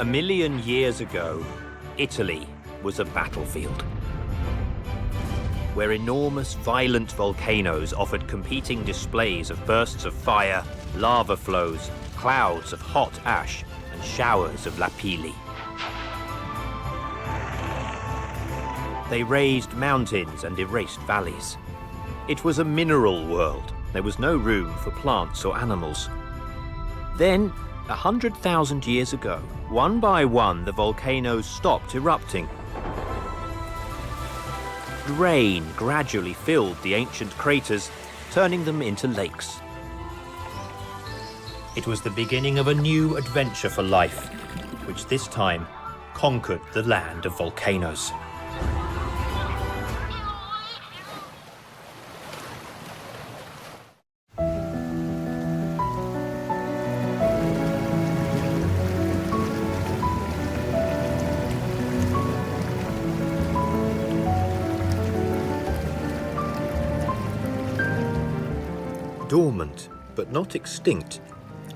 1 million years ago, Italy was a battlefield where enormous, violent volcanoes offered competing displays of bursts of fire, lava flows, clouds of hot ash, and showers of lapilli. They raised mountains and erased valleys. It was a mineral world. There was no room for plants or animals. Then, 100,000 years ago, one by one, the volcanoes stopped erupting. Rain gradually filled the ancient craters, turning them into lakes. It was the beginning of a new adventure for life, which this time conquered the land of volcanoes. Dormant, but not extinct.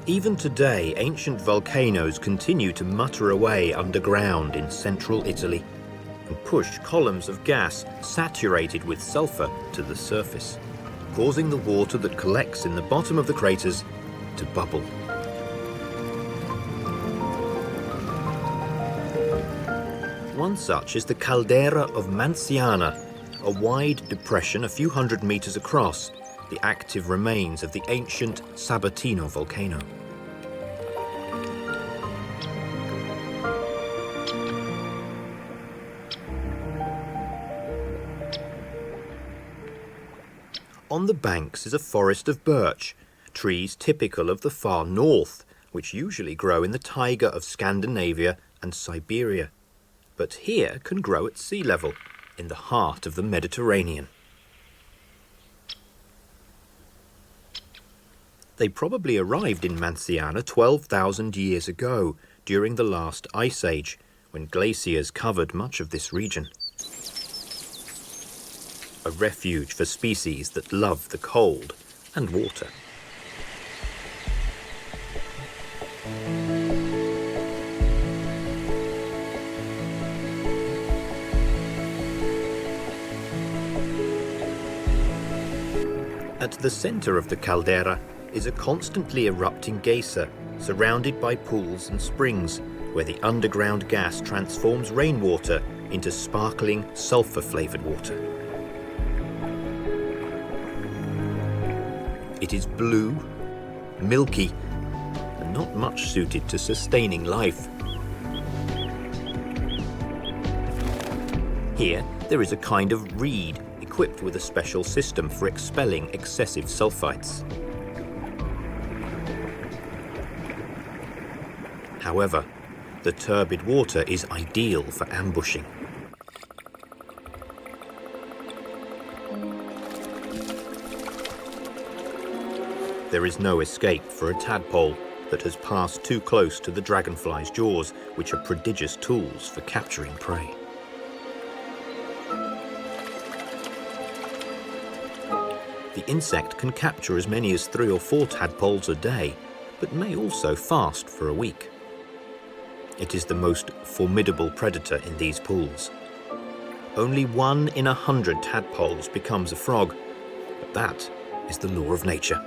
Even today, ancient volcanoes continue to mutter away underground in central Italy and push columns of gas saturated with sulfur to the surface, causing the water that collects in the bottom of the craters to bubble. One such is the caldera of Manciana, a wide depression a few hundred meters across, the active remains of the ancient Sabatino volcano. On the banks is a forest of birch, trees typical of the far north, which usually grow in the taiga of Scandinavia and Siberia, but here can grow at sea level, in the heart of the Mediterranean. They probably arrived in Manciana 12,000 years ago, during the last ice age, when glaciers covered much of this region. A refuge for species that love the cold and water. At the center of the caldera is a constantly erupting geyser, surrounded by pools and springs, where the underground gas transforms rainwater into sparkling, sulfur-flavored water. It is blue, milky, and not much suited to sustaining life. Here, there is a kind of reed equipped with a special system for expelling excessive sulfites. However, the turbid water is ideal for ambushing. There is no escape for a tadpole that has passed too close to the dragonfly's jaws, which are prodigious tools for capturing prey. The insect can capture as many as 3 or 4 tadpoles a day, but may also fast for a week. It is the most formidable predator in these pools. Only 1 in 100 tadpoles becomes a frog, but that is the law of nature.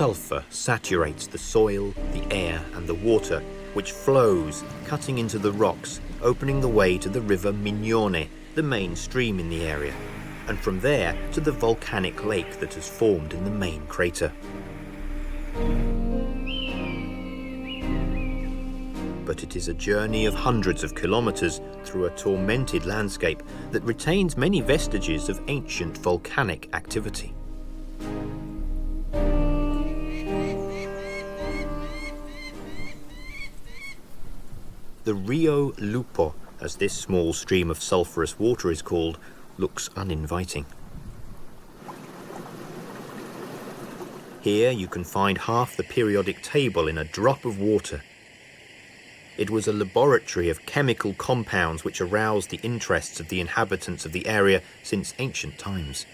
Sulfur saturates the soil, the air, and the water, which flows, cutting into the rocks, opening the way to the river Mignone, the main stream in the area, and from there to the volcanic lake that has formed in the main crater. But it is a journey of hundreds of kilometers through a tormented landscape that retains many vestiges of ancient volcanic activity. The Rio Lupo, as this small stream of sulphurous water is called, looks uninviting. Here you can find half the periodic table in a drop of water. It was a laboratory of chemical compounds which aroused the interests of the inhabitants of the area since ancient times.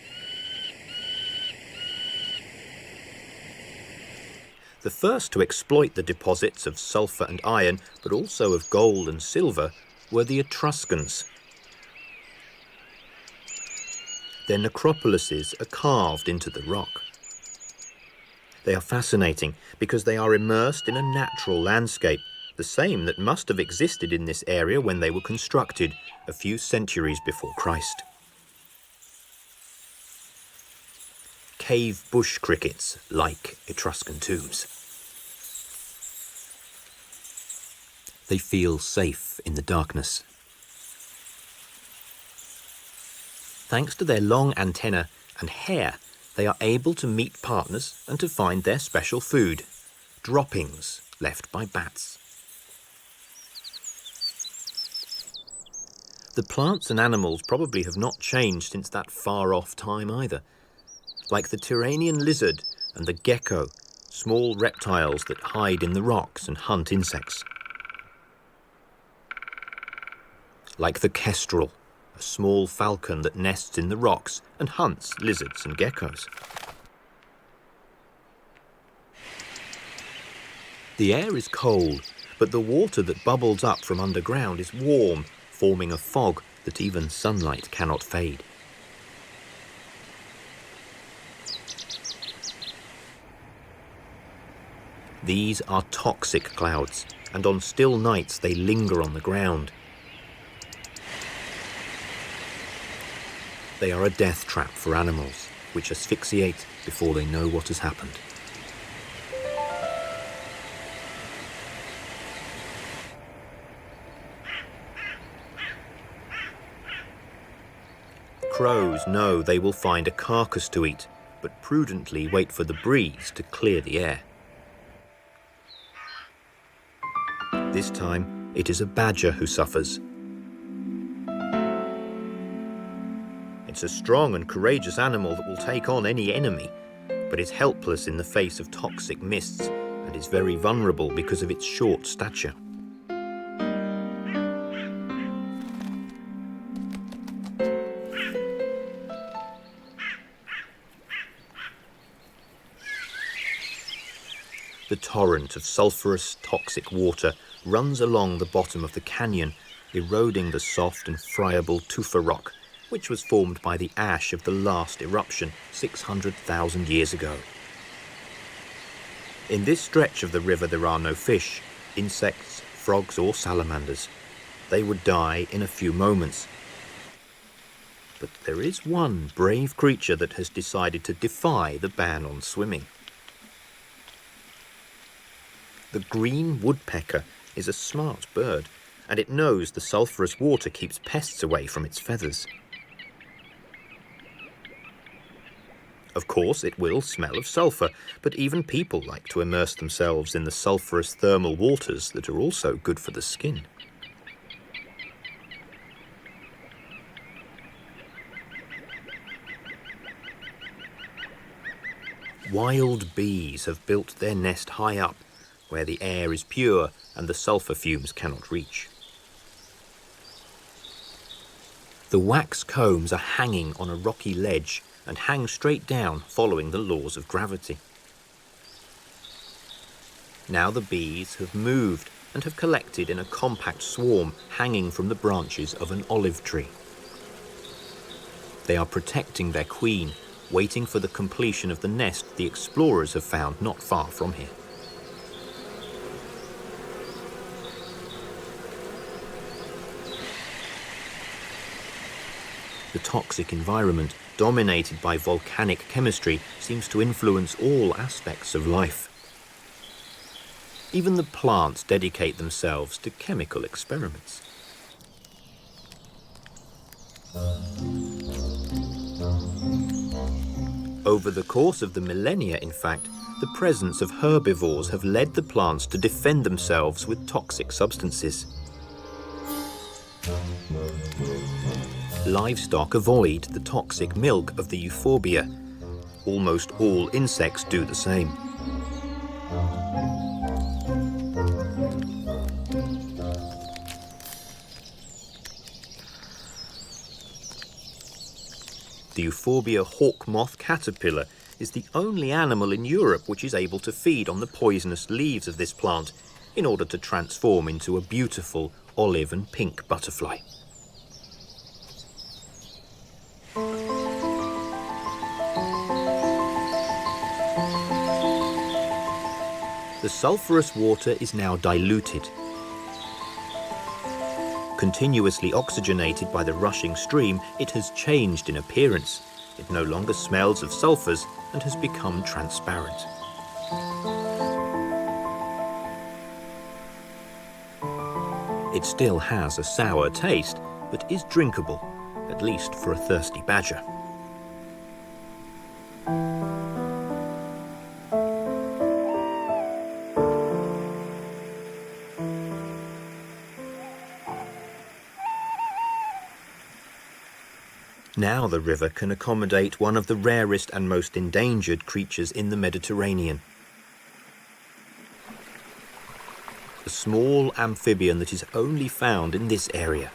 The first to exploit the deposits of sulfur and iron, but also of gold and silver, were the Etruscans. Their necropolises are carved into the rock. They are fascinating because they are immersed in a natural landscape, the same that must have existed in this area when they were constructed a few centuries before Christ. Cave bush crickets like Etruscan tombs. They feel safe in the darkness. Thanks to their long antennae and hair, they are able to meet partners and to find their special food, droppings left by bats. The plants and animals probably have not changed since that far-off time either. Like the Tyrrhenian lizard and the gecko, small reptiles that hide in the rocks and hunt insects. Like the kestrel, a small falcon that nests in the rocks and hunts lizards and geckos. The air is cold, but the water that bubbles up from underground is warm, forming a fog that even sunlight cannot fade. These are toxic clouds, and on still nights they linger on the ground. They are a death trap for animals, which asphyxiate before they know what has happened. Crows know they will find a carcass to eat, but prudently wait for the breeze to clear the air. This time, it is a badger who suffers. It's a strong and courageous animal that will take on any enemy, but is helpless in the face of toxic mists and is very vulnerable because of its short stature. The torrent of sulphurous, toxic water runs along the bottom of the canyon, eroding the soft and friable tufa rock, which was formed by the ash of the last eruption 600,000 years ago. In this stretch of the river there are no fish, insects, frogs or salamanders. They would die in a few moments. But there is one brave creature that has decided to defy the ban on swimming. The green woodpecker is a smart bird, and it knows the sulphurous water keeps pests away from its feathers. Of course, it will smell of sulphur, but even people like to immerse themselves in the sulphurous thermal waters that are also good for the skin. Wild bees have built their nest high up, where the air is pure and the sulphur fumes cannot reach. The wax combs are hanging on a rocky ledge and hang straight down following the laws of gravity. Now the bees have moved and have collected in a compact swarm hanging from the branches of an olive tree. They are protecting their queen, waiting for the completion of the nest the explorers have found not far from here. The toxic environment, dominated by volcanic chemistry, seems to influence all aspects of life. Even the plants dedicate themselves to chemical experiments. Over the course of the millennia, in fact, the presence of herbivores have led the plants to defend themselves with toxic substances. Livestock avoid the toxic milk of the euphorbia, almost all insects do the same. The Euphorbia hawk moth caterpillar is the only animal in Europe which is able to feed on the poisonous leaves of this plant in order to transform into a beautiful olive and pink butterfly. The sulphurous water is now diluted. Continuously oxygenated by the rushing stream, it has changed in appearance. It no longer smells of sulphurs and has become transparent. It still has a sour taste, but is drinkable, at least for a thirsty badger. Now the river can accommodate one of the rarest and most endangered creatures in the Mediterranean. A small amphibian that is only found in this area.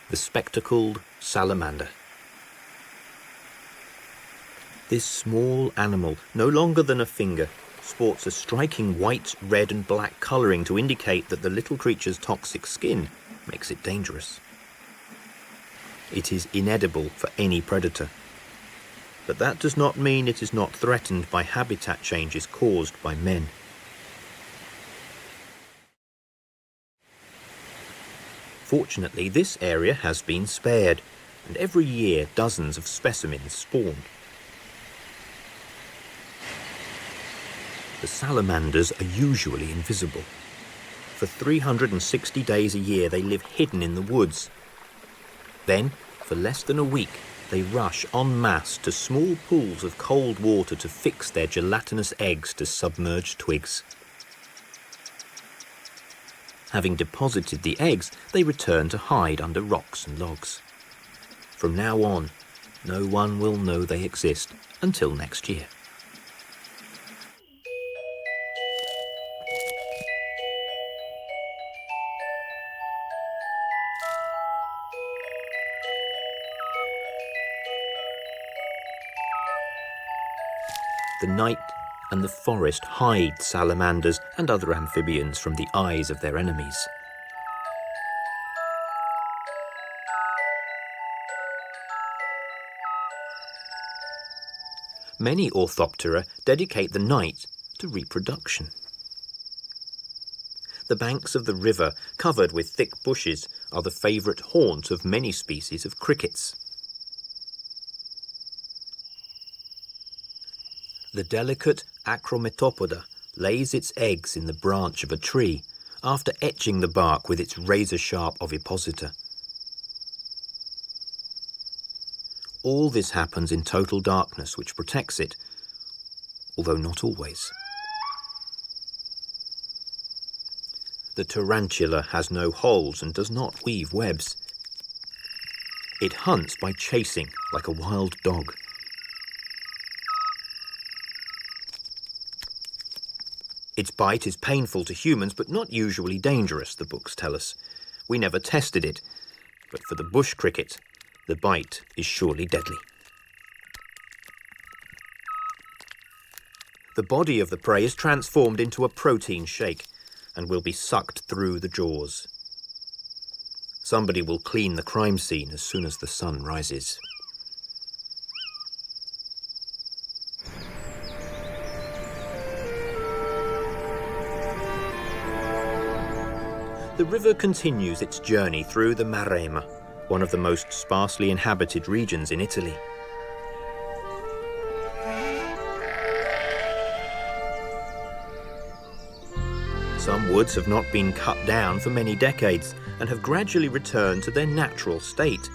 The spectacled salamander. This small animal, no longer than a finger, sports a striking white, red and black colouring to indicate that the little creature's toxic skin makes it dangerous. It is inedible for any predator. But that does not mean it is not threatened by habitat changes caused by men. Fortunately, this area has been spared, and every year dozens of specimens spawn. The salamanders are usually invisible. For 360 days a year they live hidden in the woods. Then, for less than a week, they rush en masse to small pools of cold water to fix their gelatinous eggs to submerged twigs. Having deposited the eggs, they return to hide under rocks and logs. From now on, no one will know they exist until next year. The night and the forest hide salamanders and other amphibians from the eyes of their enemies. Many Orthoptera dedicate the night to reproduction. The banks of the river, covered with thick bushes, are the favourite haunt of many species of crickets. The delicate Acrometopoda lays its eggs in the branch of a tree after etching the bark with its razor-sharp ovipositor. All this happens in total darkness, which protects it, although not always. The tarantula has no holes and does not weave webs. It hunts by chasing like a wild dog. Its bite is painful to humans, but not usually dangerous, the books tell us. We never tested it, but for the bush cricket, the bite is surely deadly. The body of the prey is transformed into a protein shake and will be sucked through the jaws. Somebody will clean the crime scene as soon as the sun rises. The river continues its journey through the Maremma, one of the most sparsely inhabited regions in Italy. Some woods have not been cut down for many decades and have gradually returned to their natural state,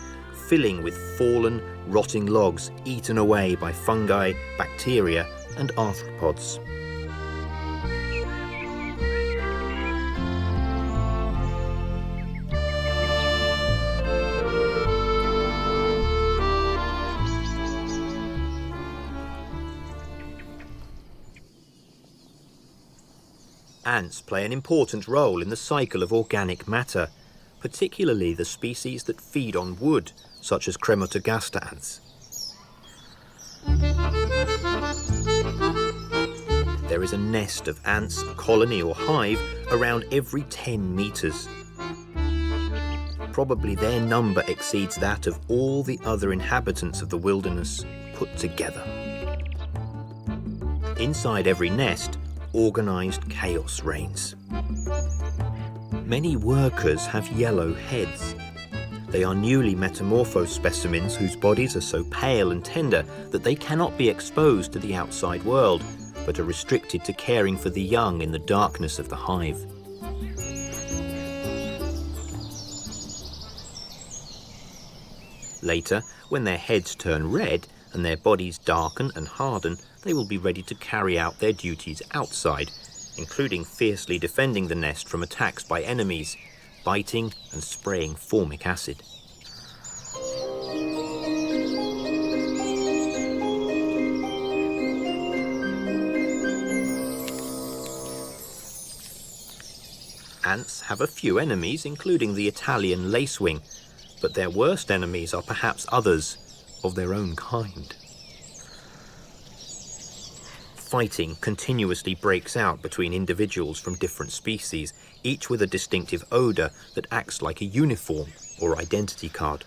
filling with fallen, rotting logs eaten away by fungi, bacteria and arthropods. Ants play an important role in the cycle of organic matter, particularly the species that feed on wood, such as Crematogasta ants. There is a nest of ants, colony or hive, around every 10 meters. Probably their number exceeds that of all the other inhabitants of the wilderness put together. Inside every nest, organized chaos reigns. Many workers have yellow heads. They are newly metamorphosed specimens whose bodies are so pale and tender that they cannot be exposed to the outside world, but are restricted to caring for the young in the darkness of the hive. Later, when their heads turn red and their bodies darken and harden, they will be ready to carry out their duties outside, including fiercely defending the nest from attacks by enemies, biting and spraying formic acid. Ants have a few enemies, including the Italian lacewing, but their worst enemies are perhaps others of their own kind. Fighting continuously breaks out between individuals from different species, each with a distinctive odour that acts like a uniform or identity card.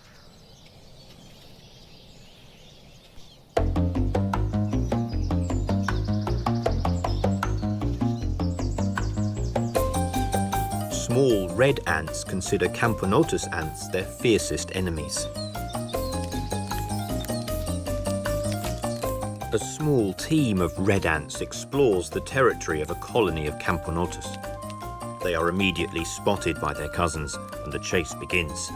Small red ants consider Camponotus ants their fiercest enemies. A small team of red ants explores the territory of a colony of Camponotus. They are immediately spotted by their cousins, and the chase begins.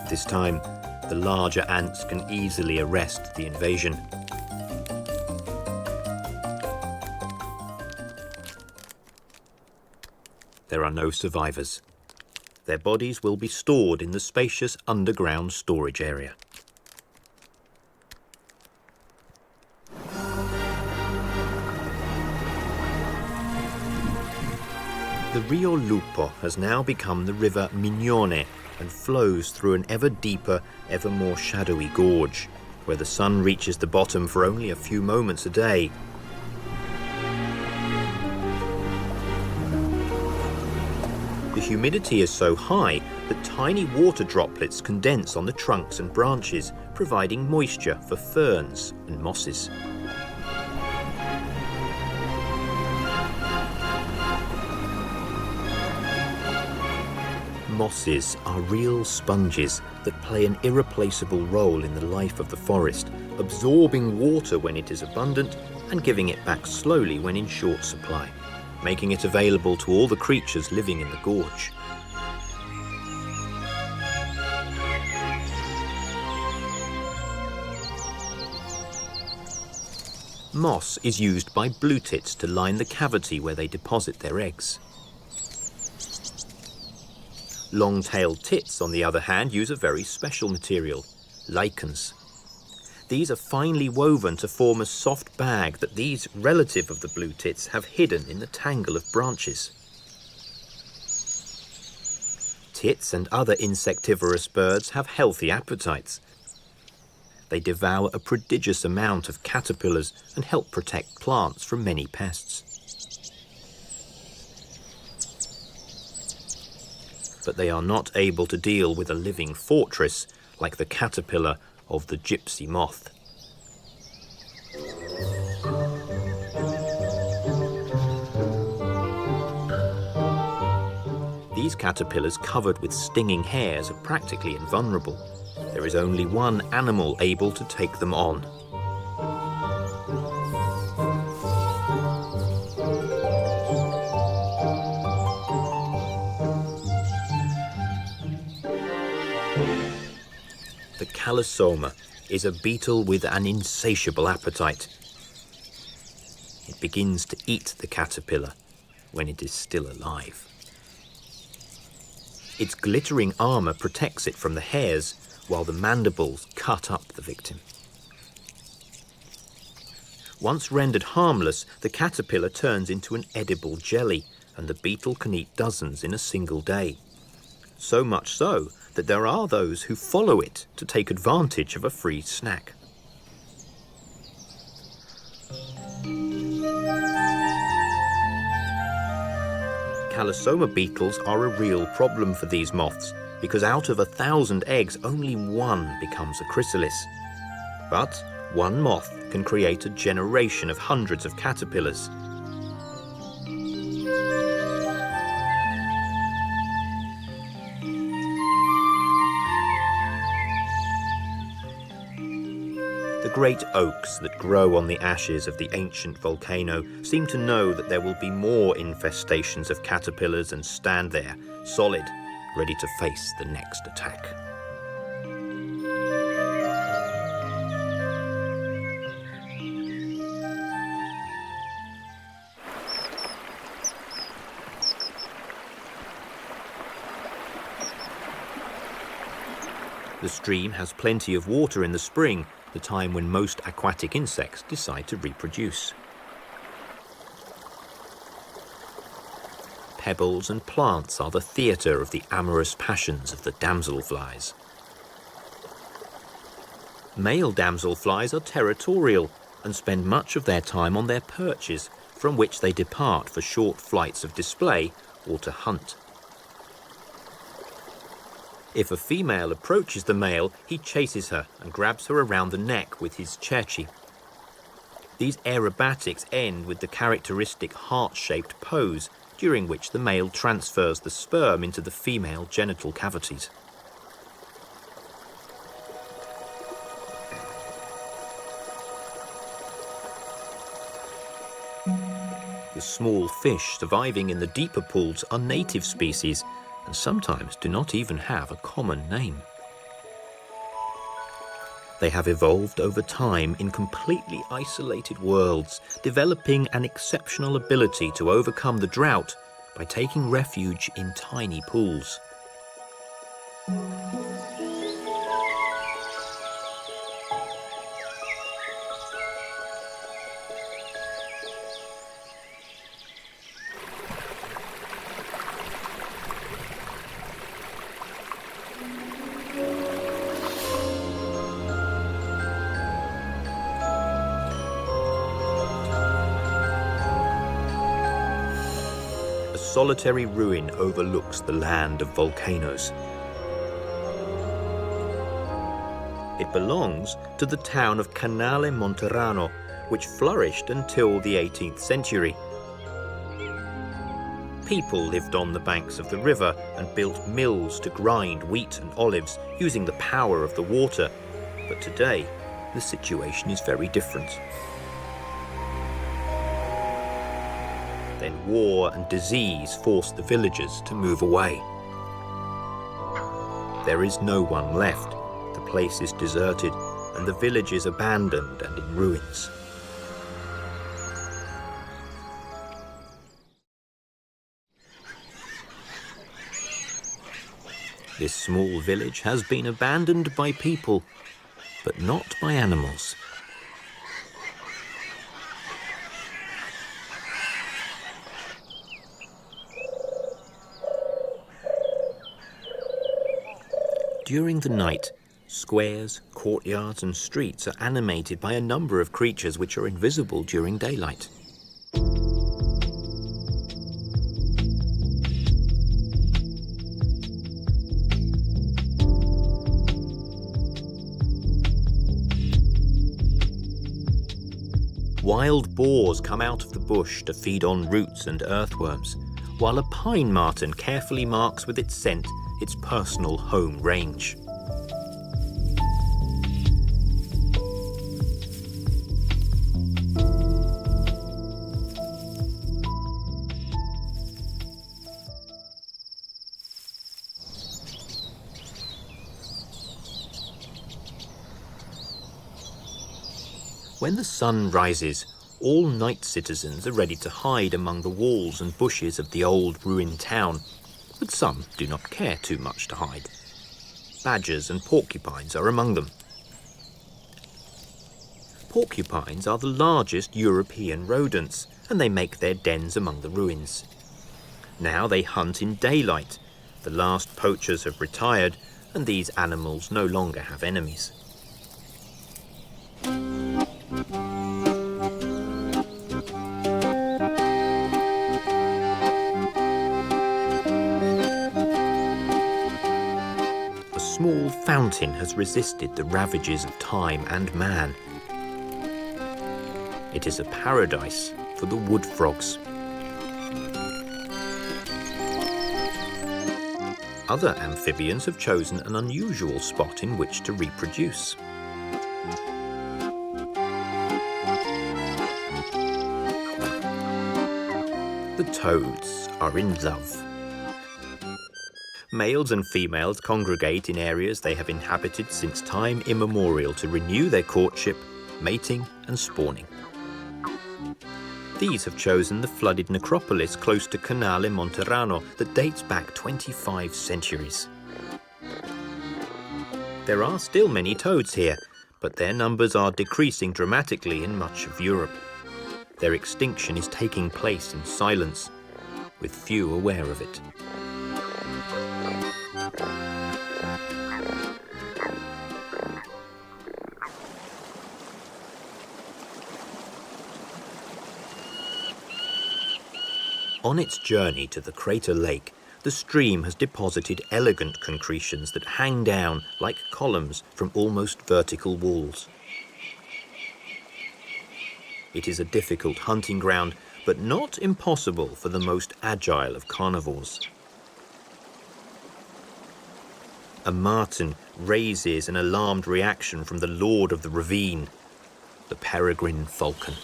This time, the larger ants can easily arrest the invasion. There are no survivors. Their bodies will be stored in the spacious underground storage area. The Rio Lupo has now become the river Mignone and flows through an ever deeper, ever more shadowy gorge, where the sun reaches the bottom for only a few moments a day. The humidity is so high that tiny water droplets condense on the trunks and branches, providing moisture for ferns and mosses. Mosses are real sponges that play an irreplaceable role in the life of the forest, absorbing water when it is abundant and giving it back slowly when in short supply, making it available to all the creatures living in the gorge. Moss is used by blue tits to line the cavity where they deposit their eggs. Long-tailed tits, on the other hand, use a very special material, lichens. These are finely woven to form a soft bag that these relative of the blue tits have hidden in the tangle of branches. Tits and other insectivorous birds have healthy appetites. They devour a prodigious amount of caterpillars and help protect plants from many pests. But they are not able to deal with a living fortress like the caterpillar of the gypsy moth. These caterpillars covered with stinging hairs are practically invulnerable. There is only one animal able to take them on. The Calisoma is a beetle with an insatiable appetite. It begins to eat the caterpillar when it is still alive. Its glittering armor protects it from the hairs, while the mandibles cut up the victim. Once rendered harmless, the caterpillar turns into an edible jelly, and the beetle can eat dozens in a single day. So much so that there are those who follow it to take advantage of a free snack. Calisoma beetles are a real problem for these moths, because out of 1,000 eggs, only one becomes a chrysalis. But one moth can create a generation of hundreds of caterpillars. The great oaks that grow on the ashes of the ancient volcano seem to know that there will be more infestations of caterpillars and stand there, solid, ready to face the next attack. The stream has plenty of water in the spring, the time when most aquatic insects decide to reproduce. Pebbles and plants are the theatre of the amorous passions of the damselflies. Male damselflies are territorial and spend much of their time on their perches, from which they depart for short flights of display or to hunt. If a female approaches the male, he chases her and grabs her around the neck with his cerci. These aerobatics end with the characteristic heart-shaped pose, during which the male transfers the sperm into the female genital cavities. The small fish surviving in the deeper pools are native species, and sometimes do not even have a common name. They have evolved over time in completely isolated worlds, developing an exceptional ability to overcome the drought by taking refuge in tiny pools. A solitary ruin overlooks the land of volcanoes. It belongs to the town of Canale Monterano, which flourished until the 18th century. People lived on the banks of the river and built mills to grind wheat and olives using the power of the water. But today, the situation is very different. Then war and disease forced the villagers to move away. There is no one left. The place is deserted, and the village is abandoned and in ruins. This small village has been abandoned by people, but not by animals. During the night, squares, courtyards and streets are animated by a number of creatures which are invisible during daylight. Wild boars come out of the bush to feed on roots and earthworms, while a pine marten carefully marks with its scent its personal home range. When the sun rises, all night citizens are ready to hide among the walls and bushes of the old ruined town, but some do not care too much to hide. Badgers and porcupines are among them. Porcupines are the largest European rodents, and they make their dens among the ruins. Now they hunt in daylight. The last poachers have retired, and these animals no longer have enemies. A small fountain has resisted the ravages of time and man. It is a paradise for the wood frogs. Other amphibians have chosen an unusual spot in which to reproduce. The toads are in love. Males and females congregate in areas they have inhabited since time immemorial to renew their courtship, mating and spawning. These have chosen the flooded necropolis close to Canale Monterano that dates back 25 centuries. There are still many toads here, but their numbers are decreasing dramatically in much of Europe. Their extinction is taking place in silence, with few aware of it. On its journey to the crater lake, the stream has deposited elegant concretions that hang down like columns from almost vertical walls. It is a difficult hunting ground, but not impossible for the most agile of carnivores. A marten raises an alarmed reaction from the lord of the ravine, the peregrine falcon.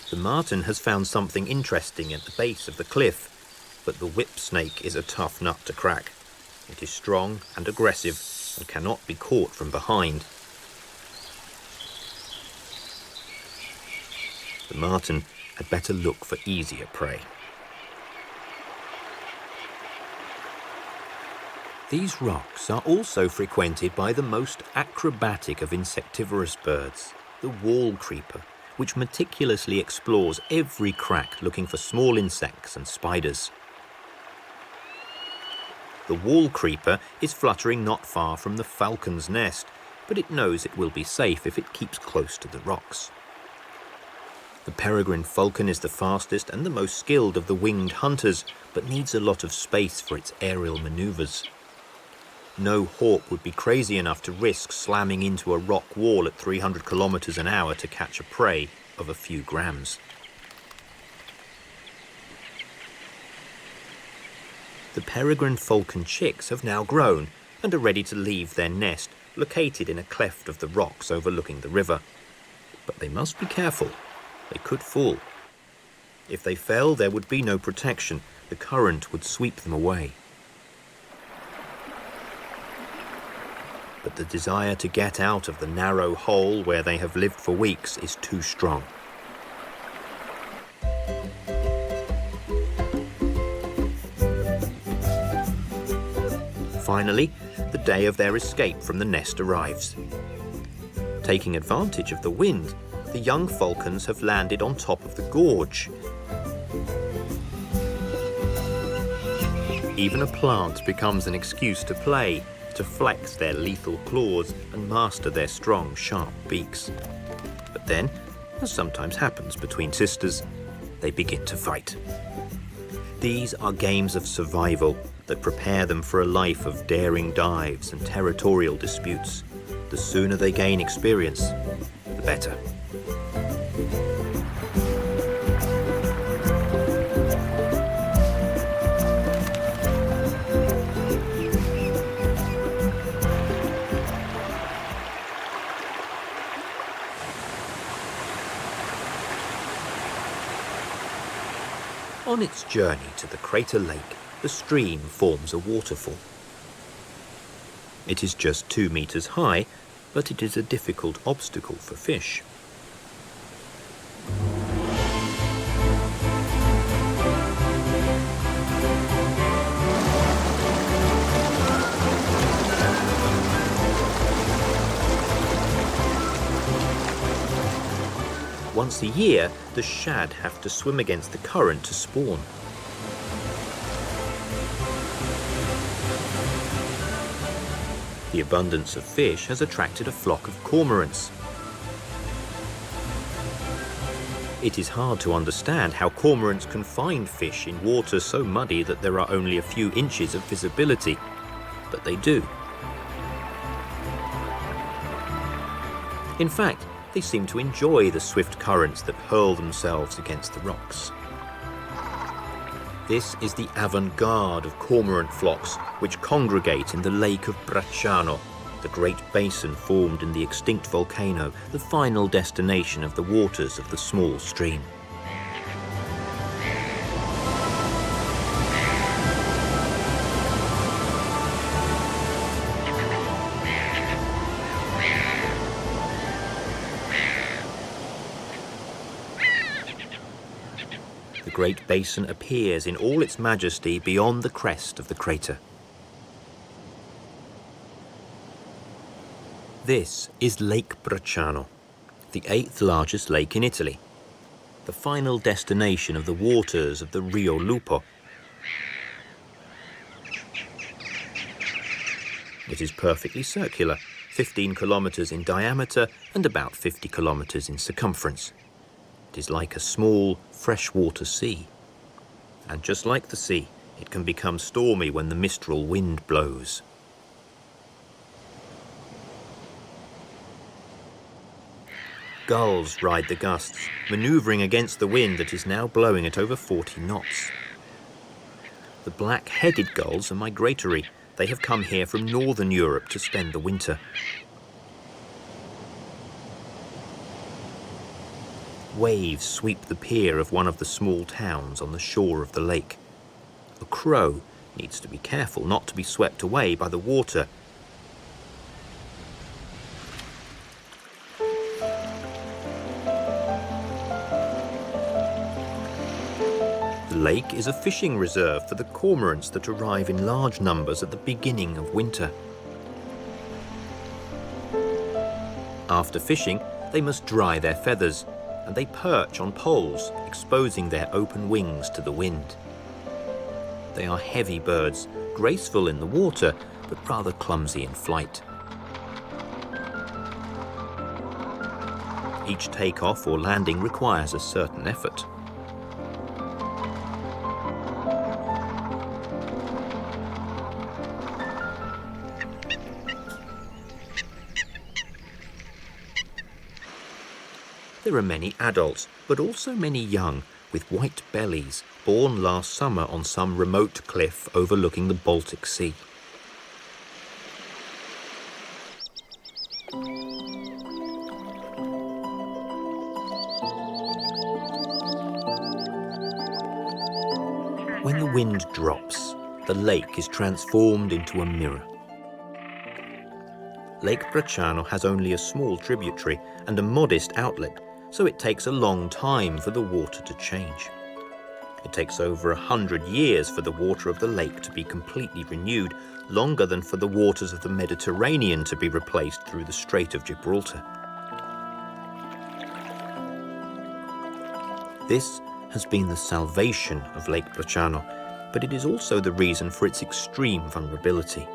The marten has found something interesting at the base of the cliff, but the whip snake is a tough nut to crack. It is strong and aggressive and cannot be caught from behind. The marten had better look for easier prey. These rocks are also frequented by the most acrobatic of insectivorous birds, the wall creeper, which meticulously explores every crack looking for small insects and spiders. The wall creeper is fluttering not far from the falcon's nest, but it knows it will be safe if it keeps close to the rocks. The peregrine falcon is the fastest and the most skilled of the winged hunters, but needs a lot of space for its aerial maneuvers. No hawk would be crazy enough to risk slamming into a rock wall at 300 kilometers an hour to catch a prey of a few grams. The peregrine falcon chicks have now grown and are ready to leave their nest, located in a cleft of the rocks overlooking the river. But they must be careful. They could fall. If they fell, there would be no protection. The current would sweep them away. But the desire to get out of the narrow hole where they have lived for weeks is too strong. Finally, the day of their escape from the nest arrives. Taking advantage of the wind, the young falcons have landed on top of the gorge. Even a plant becomes an excuse to play, to flex their lethal claws and master their strong, sharp beaks. But then, as sometimes happens between sisters, they begin to fight. These are games of survival that prepare them for a life of daring dives and territorial disputes. The sooner they gain experience, the better. On its journey to the crater lake, the stream forms a waterfall. It is just 2 meters high, but it is a difficult obstacle for fish. Once a year, the shad have to swim against the current to spawn. The abundance of fish has attracted a flock of cormorants. It is hard to understand how cormorants can find fish in water so muddy that there are only a few inches of visibility, but they do. In fact, they seem to enjoy the swift currents that hurl themselves against the rocks. This is the avant-garde of cormorant flocks which congregate in the Lake of Bracciano, the great basin formed in the extinct volcano, the final destination of the waters of the small stream. The great basin appears in all its majesty beyond the crest of the crater. This is Lake Bracciano, the 8th largest lake in Italy, the final destination of the waters of the Rio Lupo. It is perfectly circular, 15 kilometers in diameter and about 50 kilometers in circumference. It is like a small freshwater sea. And just like the sea, it can become stormy when the mistral wind blows. Gulls ride the gusts, maneuvering against the wind that is now blowing at over 40 knots. The black-headed gulls are migratory. They have come here from northern Europe to spend the winter. Waves sweep the pier of one of the small towns on the shore of the lake. A crow needs to be careful not to be swept away by the water. The lake is a fishing reserve for the cormorants that arrive in large numbers at the beginning of winter. After fishing, they must dry their feathers, and they perch on poles, exposing their open wings to the wind. They are heavy birds, graceful in the water, but rather clumsy in flight. Each takeoff or landing requires a certain effort. There are many adults, but also many young, with white bellies, born last summer on some remote cliff overlooking the Baltic Sea. When the wind drops, the lake is transformed into a mirror. Lake Bracciano has only a small tributary and a modest outlet, so it takes a long time for the water to change. It takes over 100 years for the water of the lake to be completely renewed, longer than for the waters of the Mediterranean to be replaced through the Strait of Gibraltar. This has been the salvation of Lake Bracciano, but it is also the reason for its extreme vulnerability.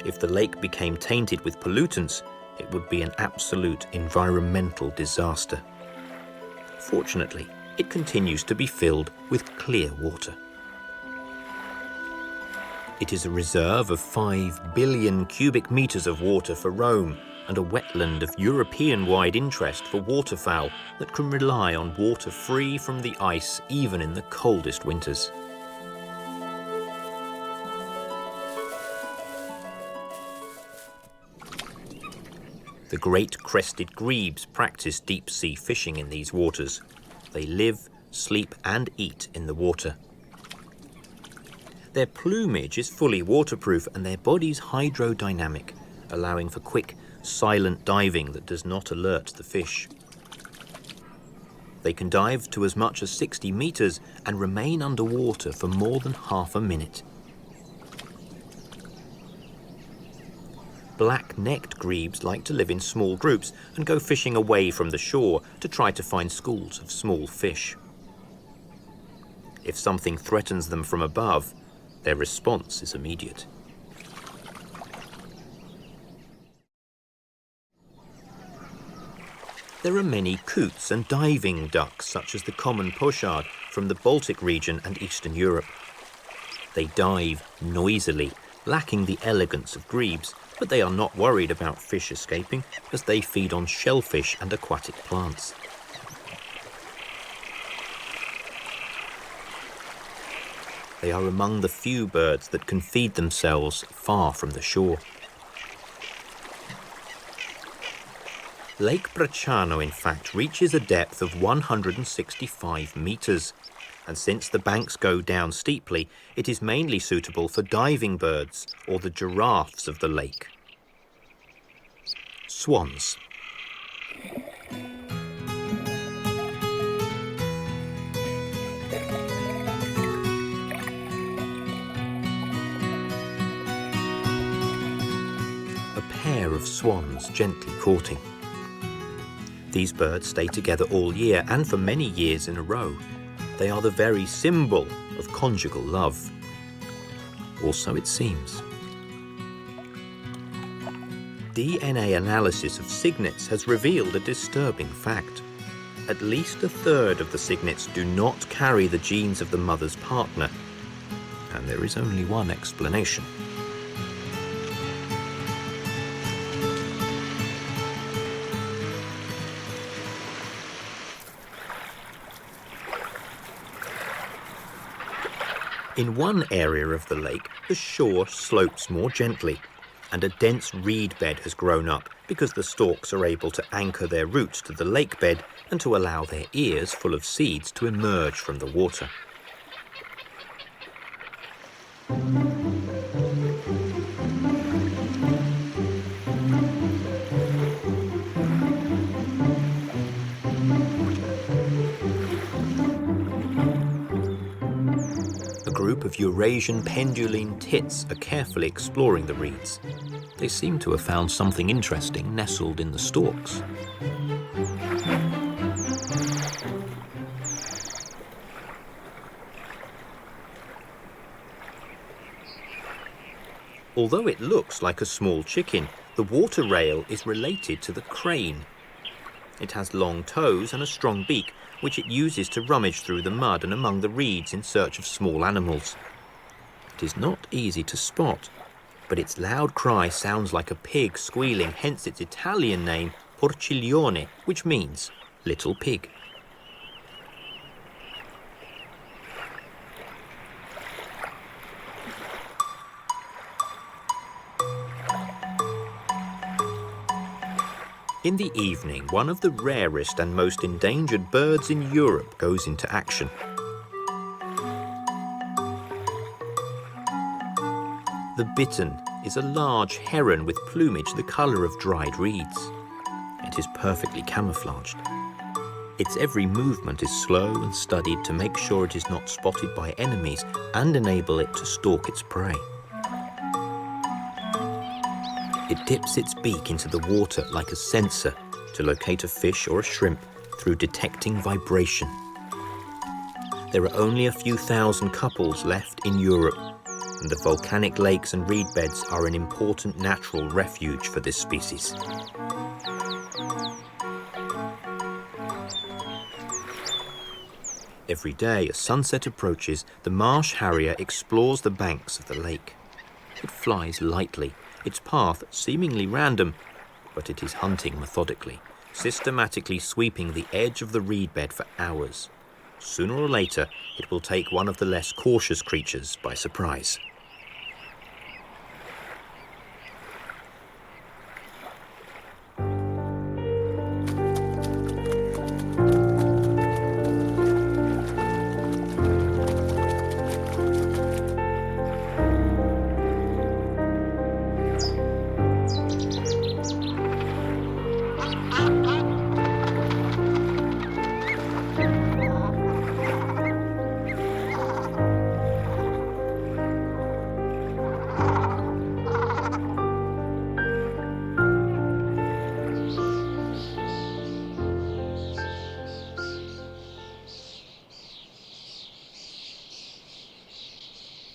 If the lake became tainted with pollutants, it would be an absolute environmental disaster. Fortunately, it continues to be filled with clear water. It is a reserve of 5 billion cubic meters of water for Rome and a wetland of European-wide interest for waterfowl that can rely on water free from the ice even in the coldest winters. The great crested grebes practice deep-sea fishing in these waters. They live, sleep and eat in the water. Their plumage is fully waterproof and their bodies hydrodynamic, allowing for quick, silent diving that does not alert the fish. They can dive to as much as 60 meters and remain underwater for more than half a minute. black-necked grebes like to live in small groups and go fishing away from the shore to try to find schools of small fish. If something threatens them from above, their response is immediate. There are many coots and diving ducks, such as the common pochard from the Baltic region and Eastern Europe. They dive noisily, lacking the elegance of grebes, but they are not worried about fish escaping, as they feed on shellfish and aquatic plants. They are among the few birds that can feed themselves far from the shore. Lake Bracciano, in fact, reaches a depth of 165 meters, and since the banks go down steeply, it is mainly suitable for diving birds or the giraffes of the lake. Swans. A pair of swans gently courting. These birds stay together all year and for many years in a row. They are the very symbol of conjugal love. Or so it seems. DNA analysis of cygnets has revealed a disturbing fact. At least a third of the cygnets do not carry the genes of the mother's partner, and there is only one explanation. In one area of the lake, the shore slopes more gently, and a dense reed bed has grown up because the storks are able to anchor their roots to the lake bed and to allow their ears full of seeds to emerge from the water. A group of Eurasian penduline tits are carefully exploring the reeds. They seem to have found something interesting nestled in the stalks. Although it looks like a small chicken, the water rail is related to the crane. It has long toes and a strong beak, which it uses to rummage through the mud and among the reeds in search of small animals. It is not easy to spot, but its loud cry sounds like a pig squealing, hence its Italian name, Porciglione, which means little pig. In the evening, one of the rarest and most endangered birds in Europe goes into action. The bittern is a large heron with plumage the colour of dried reeds. It is perfectly camouflaged. Its every movement is slow and studied to make sure it is not spotted by enemies and enable it to stalk its prey. It dips its beak into the water like a sensor to locate a fish or a shrimp through detecting vibration. There are only a few thousand couples left in Europe, and the volcanic lakes and reed beds are an important natural refuge for this species. Every day as sunset approaches, the marsh harrier explores the banks of the lake. It flies lightly, its path seemingly random, but it is hunting methodically, systematically sweeping the edge of the reed bed for hours. Sooner or later, it will take one of the less cautious creatures by surprise.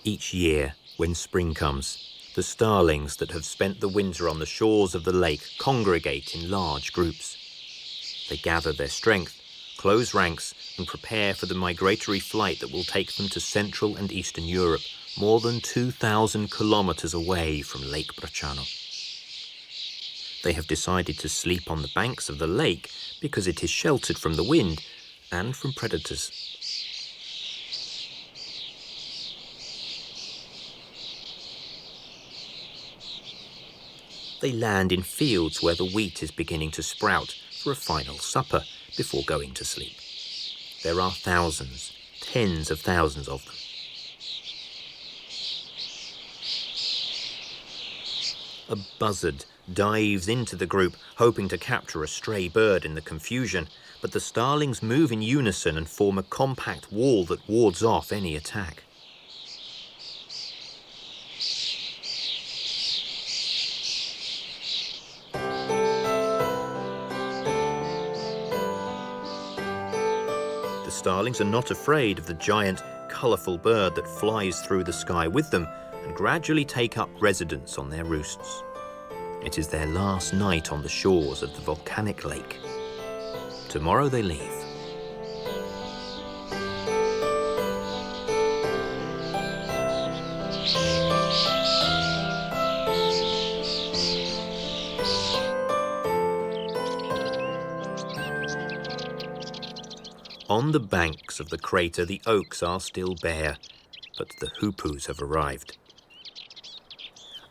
Each year, when spring comes, the starlings that have spent the winter on the shores of the lake congregate in large groups. They gather their strength, close ranks, and prepare for the migratory flight that will take them to Central and Eastern Europe, more than 2,000 kilometers away from Lake Bracciano. They have decided to sleep on the banks of the lake because it is sheltered from the wind and from predators. They land in fields where the wheat is beginning to sprout for a final supper before going to sleep. There are thousands, tens of thousands of them. A buzzard dives into the group, hoping to capture a stray bird in the confusion, but the starlings move in unison and form a compact wall that wards off any attack. The starlings are not afraid of the giant, colourful bird that flies through the sky with them and gradually take up residence on their roosts. It is their last night on the shores of the volcanic lake. Tomorrow they leave. On the banks of the crater, the oaks are still bare, but the hoopoes have arrived.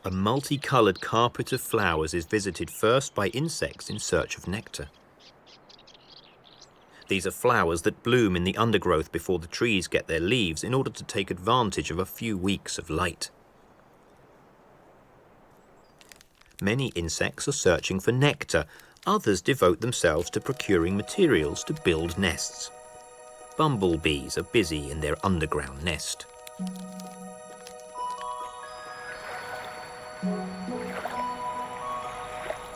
A multicoloured carpet of flowers is visited first by insects in search of nectar. These are flowers that bloom in the undergrowth before the trees get their leaves in order to take advantage of a few weeks of light. Many insects are searching for nectar. Others devote themselves to procuring materials to build nests. Bumblebees are busy in their underground nest.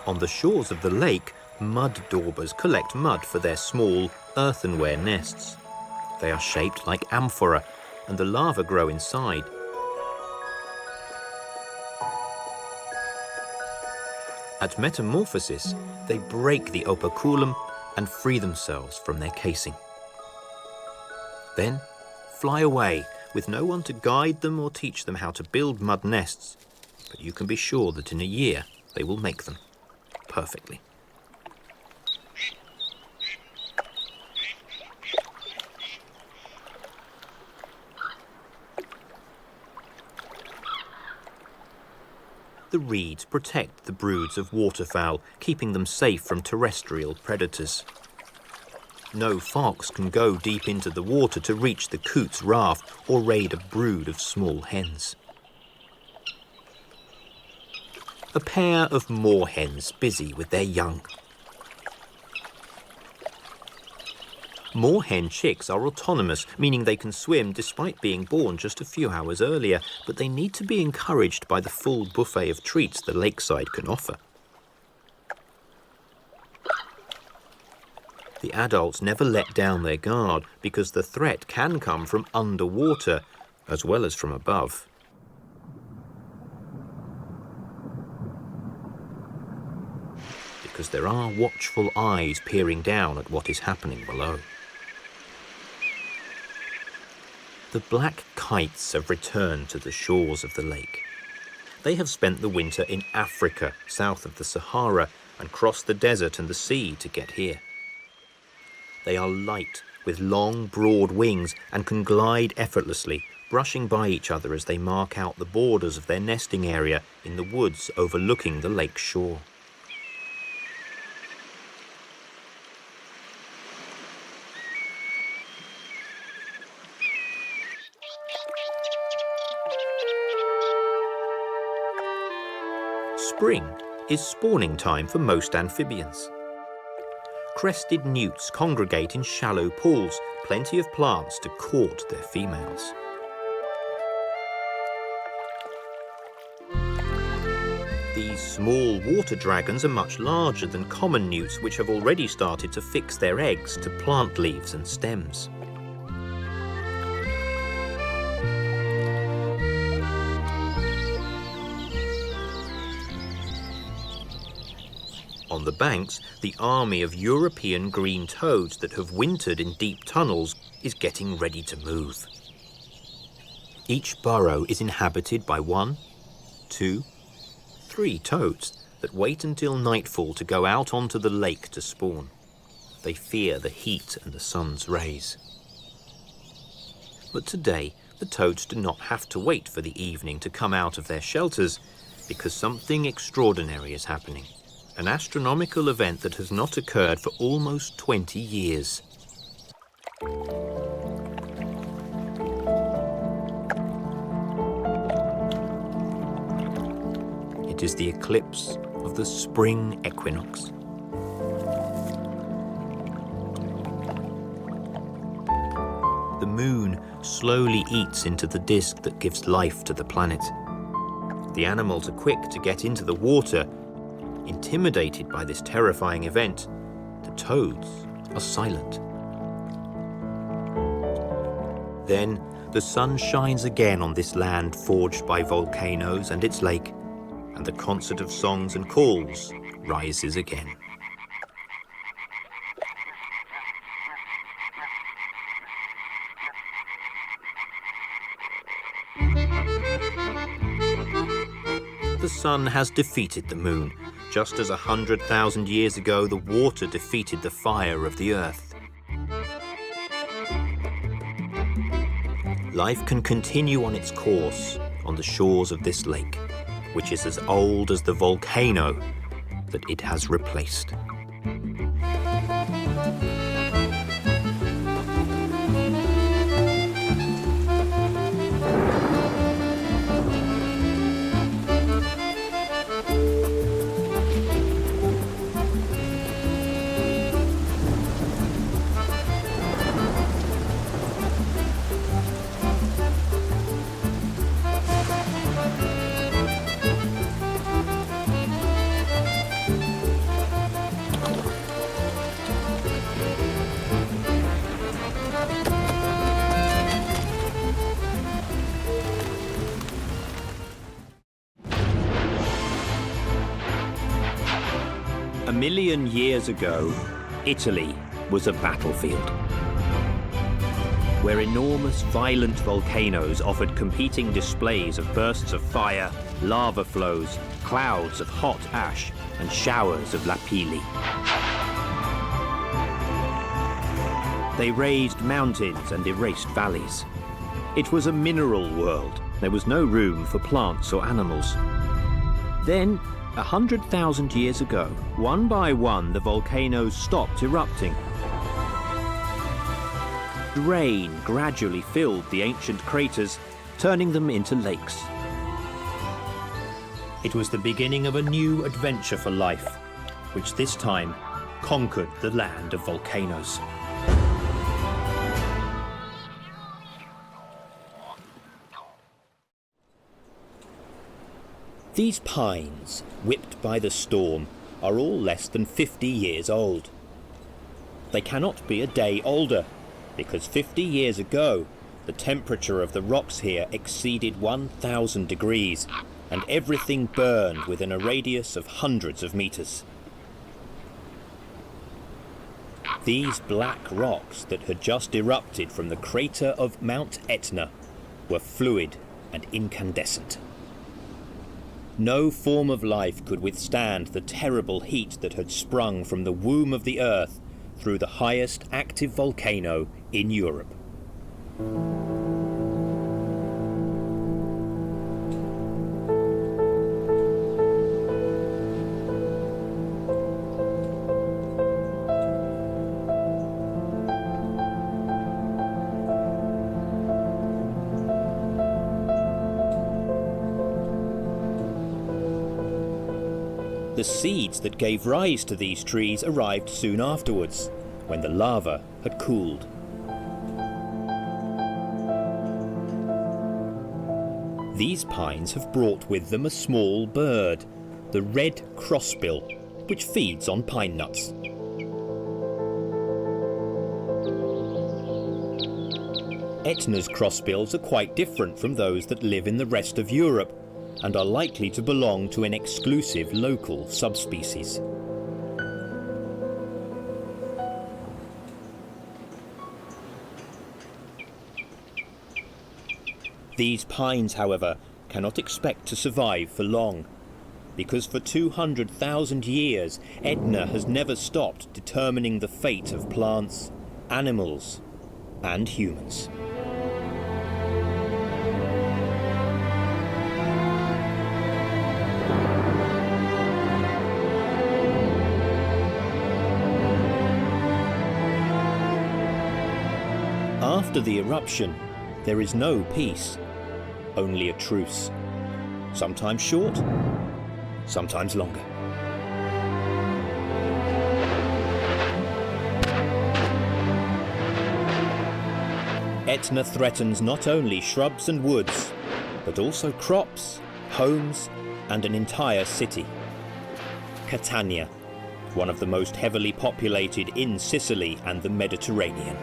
On the shores of the lake, mud daubers collect mud for their small, earthenware nests. They are shaped like amphora, and the larvae grow inside. At metamorphosis, they break the operculum and free themselves from their casing. Then fly away, with no one to guide them or teach them how to build mud nests. But you can be sure that in a year they will make them perfectly. The reeds protect the broods of waterfowl, keeping them safe from terrestrial predators. No fox can go deep into the water to reach the coot's raft or raid a brood of small hens. A pair of moorhens busy with their young. Moorhen chicks are autonomous, meaning they can swim despite being born just a few hours earlier, but they need to be encouraged by the full buffet of treats the lakeside can offer. The adults never let down their guard because the threat can come from underwater as well as from above. Because there are watchful eyes peering down at what is happening below. The black kites have returned to the shores of the lake. They have spent the winter in Africa, south of the Sahara, and crossed the desert and the sea to get here. They are light, with long, broad wings, and can glide effortlessly, brushing by each other as they mark out the borders of their nesting area in the woods overlooking the lake shore. Spring is spawning time for most amphibians. Crested newts congregate in shallow pools, plenty of plants to court their females. These small water dragons are much larger than common newts, which have already started to fix their eggs to plant leaves and stems. on the banks, the army of European green toads that have wintered in deep tunnels is getting ready to move. Each burrow is inhabited by 1, 2, 3 toads that wait until nightfall to go out onto the lake to spawn. They fear the heat and the sun's rays. But today, the toads do not have to wait for the evening to come out of their shelters, because something extraordinary is happening. An astronomical event that has not occurred for almost 20 years. It is the eclipse of the spring equinox. The moon slowly eats into the disk that gives life to the planet. The animals are quick to get into the water. Intimidated by this terrifying event, the toads are silent. Then the sun shines again on this land forged by volcanoes and its lake, and the concert of songs and calls rises again. The sun has defeated the moon, just as 100,000 years ago the water defeated the fire of the earth. Life can continue on its course on the shores of this lake, which is as old as the volcano that it has replaced. A million years ago, Italy was a battlefield, where enormous violent volcanoes offered competing displays of bursts of fire, lava flows, clouds of hot ash, and showers of lapilli. They raised mountains and erased valleys. It was a mineral world. There was no room for plants or animals. Then, 100,000 years ago, one by one, the volcanoes stopped erupting. Rain gradually filled the ancient craters, turning them into lakes. It was the beginning of a new adventure for life, which this time conquered the land of volcanoes. These pines, whipped by the storm, are all less than 50 years old. They cannot be a day older, because 50 years ago, the temperature of the rocks here exceeded 1,000 degrees, and everything burned within a radius of hundreds of meters. These black rocks that had just erupted from the crater of Mount Etna were fluid and incandescent. No form of life could withstand the terrible heat that had sprung from the womb of the earth through the highest active volcano in Europe. The seeds that gave rise to these trees arrived soon afterwards, when the lava had cooled. These pines have brought with them a small bird, the red crossbill, which feeds on pine nuts. Etna's crossbills are quite different from those that live in the rest of Europe, and are likely to belong to an exclusive local subspecies. These pines, however, cannot expect to survive for long, because for 200,000 years Etna has never stopped determining the fate of plants, animals, and humans. After the eruption, there is no peace, only a truce, sometimes short, sometimes longer. Etna threatens not only shrubs and woods, but also crops, homes, and an entire city. Catania, one of the most heavily populated in Sicily and the Mediterranean.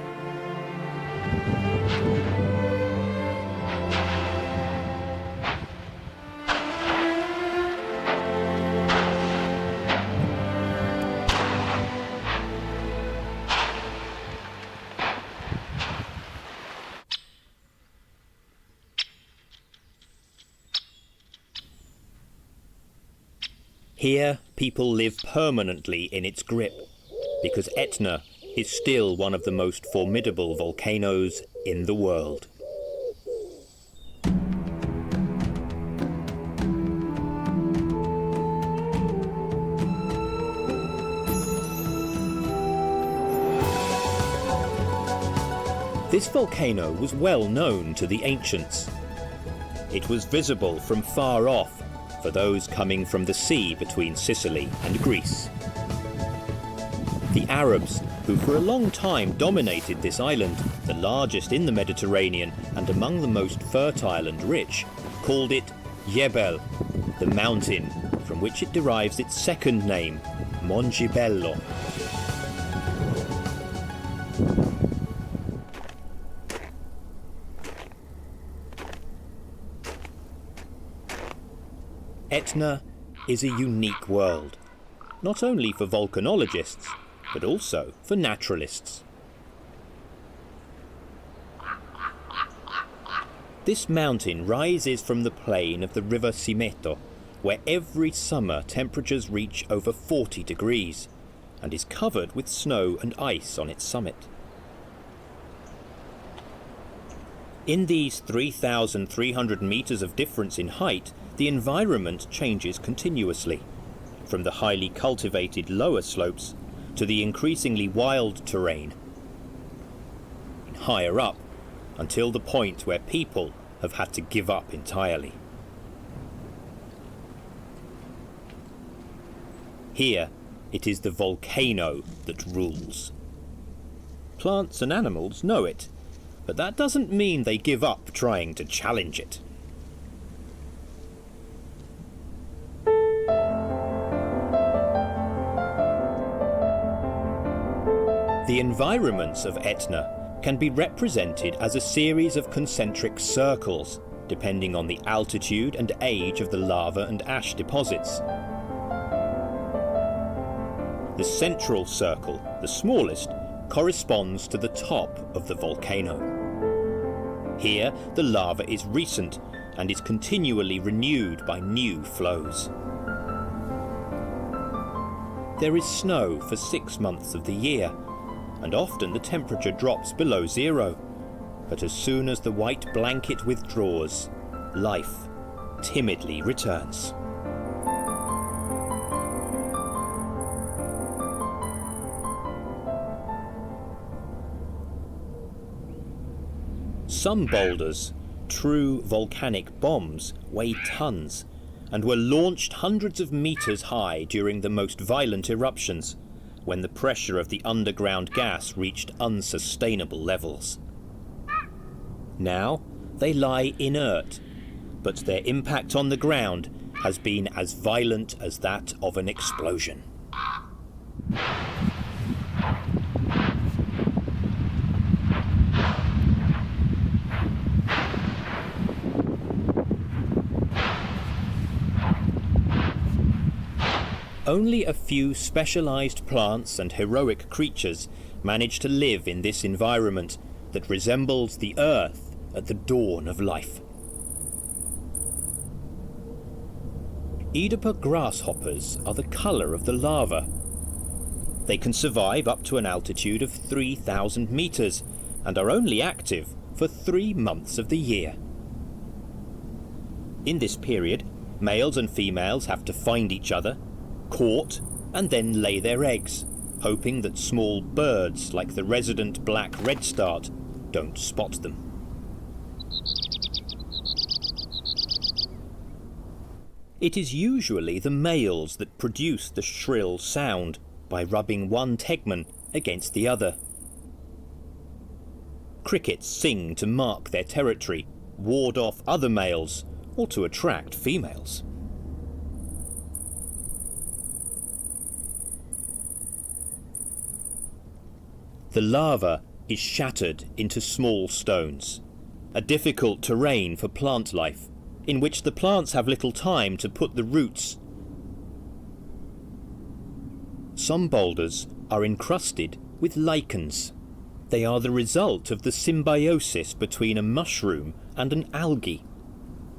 Here, people live permanently in its grip, because Etna is still one of the most formidable volcanoes in the world. This volcano was well known to the ancients. It was visible from far off for those coming from the sea between Sicily and Greece. The Arabs, who for a long time dominated this island, the largest in the Mediterranean and among the most fertile and rich, called it Jebel, the mountain, from which it derives its second name, Mongibello. Etna is a unique world, not only for volcanologists, but also for naturalists. This mountain rises from the plain of the river Simeto, where every summer temperatures reach over 40 degrees, and is covered with snow and ice on its summit. In these 3,300 meters of difference in height, the environment changes continuously, from the highly cultivated lower slopes to the increasingly wild terrain, and higher up, until the point where people have had to give up entirely. Here, it is the volcano that rules. Plants and animals know it, but that doesn't mean they give up trying to challenge it. The environments of Etna can be represented as a series of concentric circles, depending on the altitude and age of the lava and ash deposits. The central circle, the smallest, corresponds to the top of the volcano. Here, the lava is recent and is continually renewed by new flows. There is snow for 6 months of the year, and often the temperature drops below zero. But as soon as the white blanket withdraws, life timidly returns. Some boulders, true volcanic bombs, weigh tons and were launched hundreds of meters high during the most violent eruptions, when the pressure of the underground gas reached unsustainable levels. Now they lie inert, but their impact on the ground has been as violent as that of an explosion. Only a few specialized plants and heroic creatures manage to live in this environment that resembles the Earth at the dawn of life. Oedipus grasshoppers are the colour of the lava. They can survive up to an altitude of 3,000 metres and are only active for 3 months of the year. In this period, males and females have to find each other, court, and then lay their eggs, hoping that small birds like the resident black redstart don't spot them. It is usually the males that produce the shrill sound by rubbing one tegmen against the other. Crickets sing to mark their territory, ward off other males, or to attract females. The lava is shattered into small stones, a difficult terrain for plant life, in which the plants have little time to put the roots. Some boulders are encrusted with lichens. They are the result of the symbiosis between a mushroom and an algae.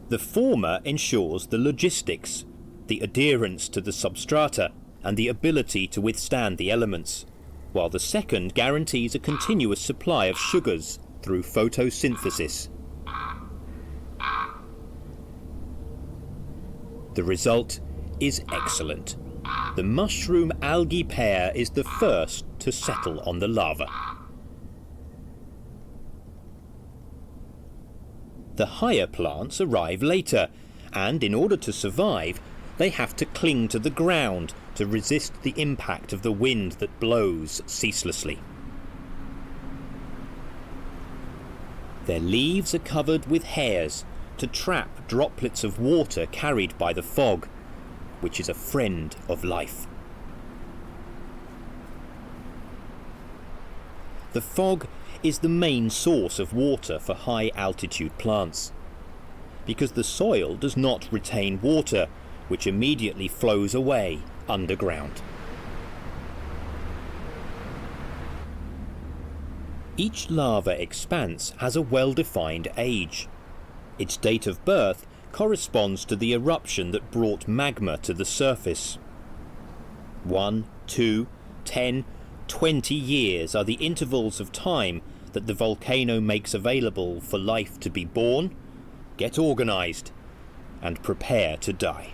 The former ensures the logistics, the adherence to the substrata, and the ability to withstand the elements, while the second guarantees a continuous supply of sugars through photosynthesis. The result is excellent. The mushroom-algae pair is the first to settle on the lava. The higher plants arrive later, and in order to survive, they have to cling to the ground to resist the impact of the wind that blows ceaselessly. Their leaves are covered with hairs to trap droplets of water carried by the fog, which is a friend of life. The fog is the main source of water for high-altitude plants, because the soil does not retain water, which immediately flows away underground. Each lava expanse has a well-defined age. Its date of birth corresponds to the eruption that brought magma to the surface. 1, 2, 10, 20 years are the intervals of time that the volcano makes available for life to be born, get organised, and prepare to die.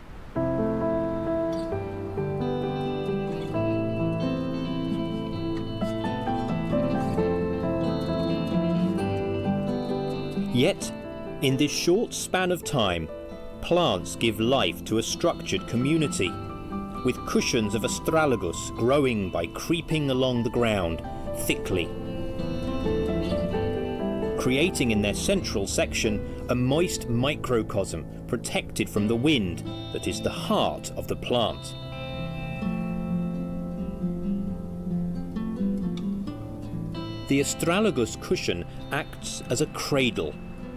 Yet, in this short span of time, plants give life to a structured community, with cushions of astragalus growing by creeping along the ground thickly, creating in their central section a moist microcosm protected from the wind that is the heart of the plant. The astragalus cushion acts as a cradle,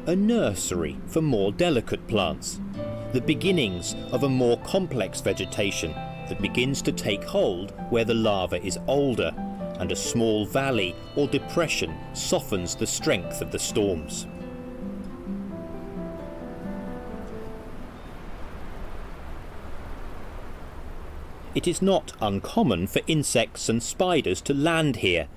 a nursery for more delicate plants, the beginnings of a more complex vegetation that begins to take hold where the lava is older and a small valley or depression softens the strength of the storms. It is not uncommon for insects and spiders to land here,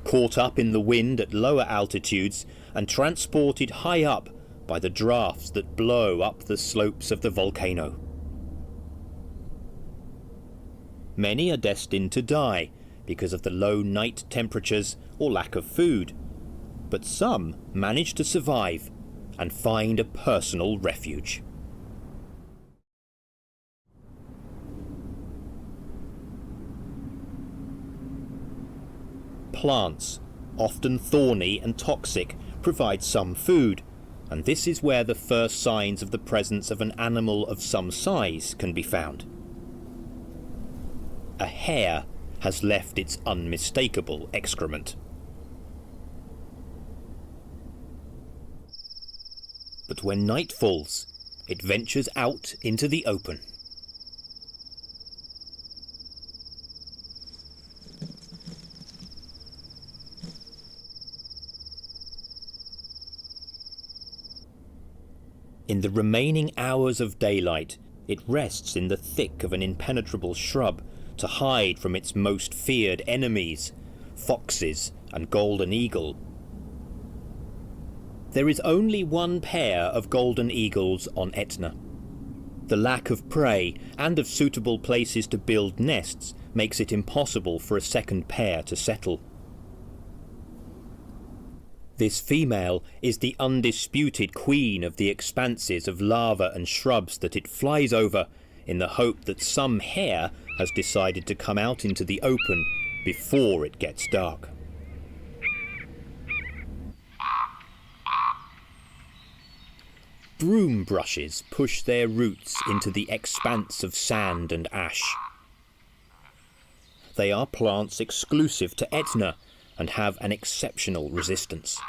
caught up in the wind at lower altitudes and transported high up by the drafts that blow up the slopes of the volcano. Many are destined to die because of the low night temperatures or lack of food, but some manage to survive and find a personal refuge. Plants, often thorny and toxic, provide some food, and this is where the first signs of the presence of an animal of some size can be found. A hare has left its unmistakable excrement. But when night falls, it ventures out into the open. In the remaining hours of daylight, It rests in the thick of an impenetrable shrub to hide from its most feared enemies, foxes and golden eagle. There is only one pair of golden eagles on Etna. The lack of prey and of suitable places to build nests makes it impossible for a second pair to settle. This female is the undisputed queen of the expanses of lava and shrubs that it flies over, in the hope that some hare has decided to come out into the open before it gets dark. Broom brushes push their roots into the expanse of sand and ash. They are plants exclusive to Etna and have an exceptional resistance.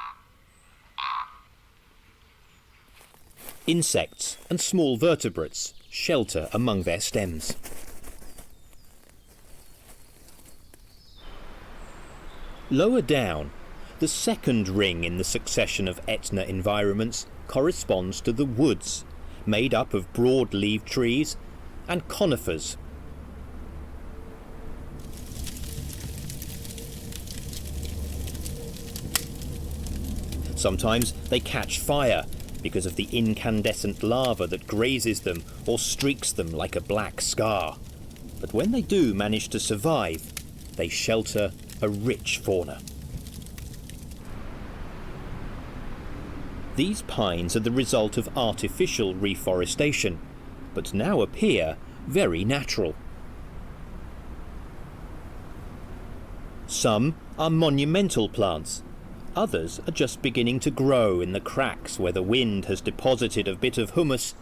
Insects and small vertebrates shelter among their stems. Lower down, the second ring in the succession of Etna environments corresponds to the woods, made up of broad-leaved trees and conifers. Sometimes they catch fire because of the incandescent lava that grazes them or streaks them like a black scar. But when they do manage to survive, they shelter a rich fauna. These pines are the result of artificial reforestation, but now appear very natural. Some are monumental plants. Others are just beginning to grow in the cracks where the wind has deposited a bit of humus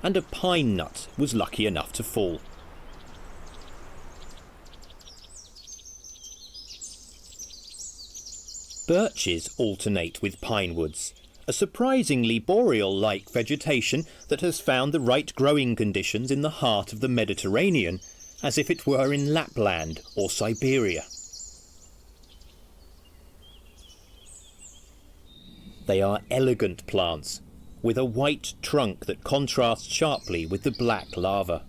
and a pine nut was lucky enough to fall. Birches alternate with pine woods, a surprisingly boreal-like vegetation that has found the right growing conditions in the heart of the Mediterranean, as if it were in Lapland or Siberia. They are elegant plants, with a white trunk that contrasts sharply with the black lava.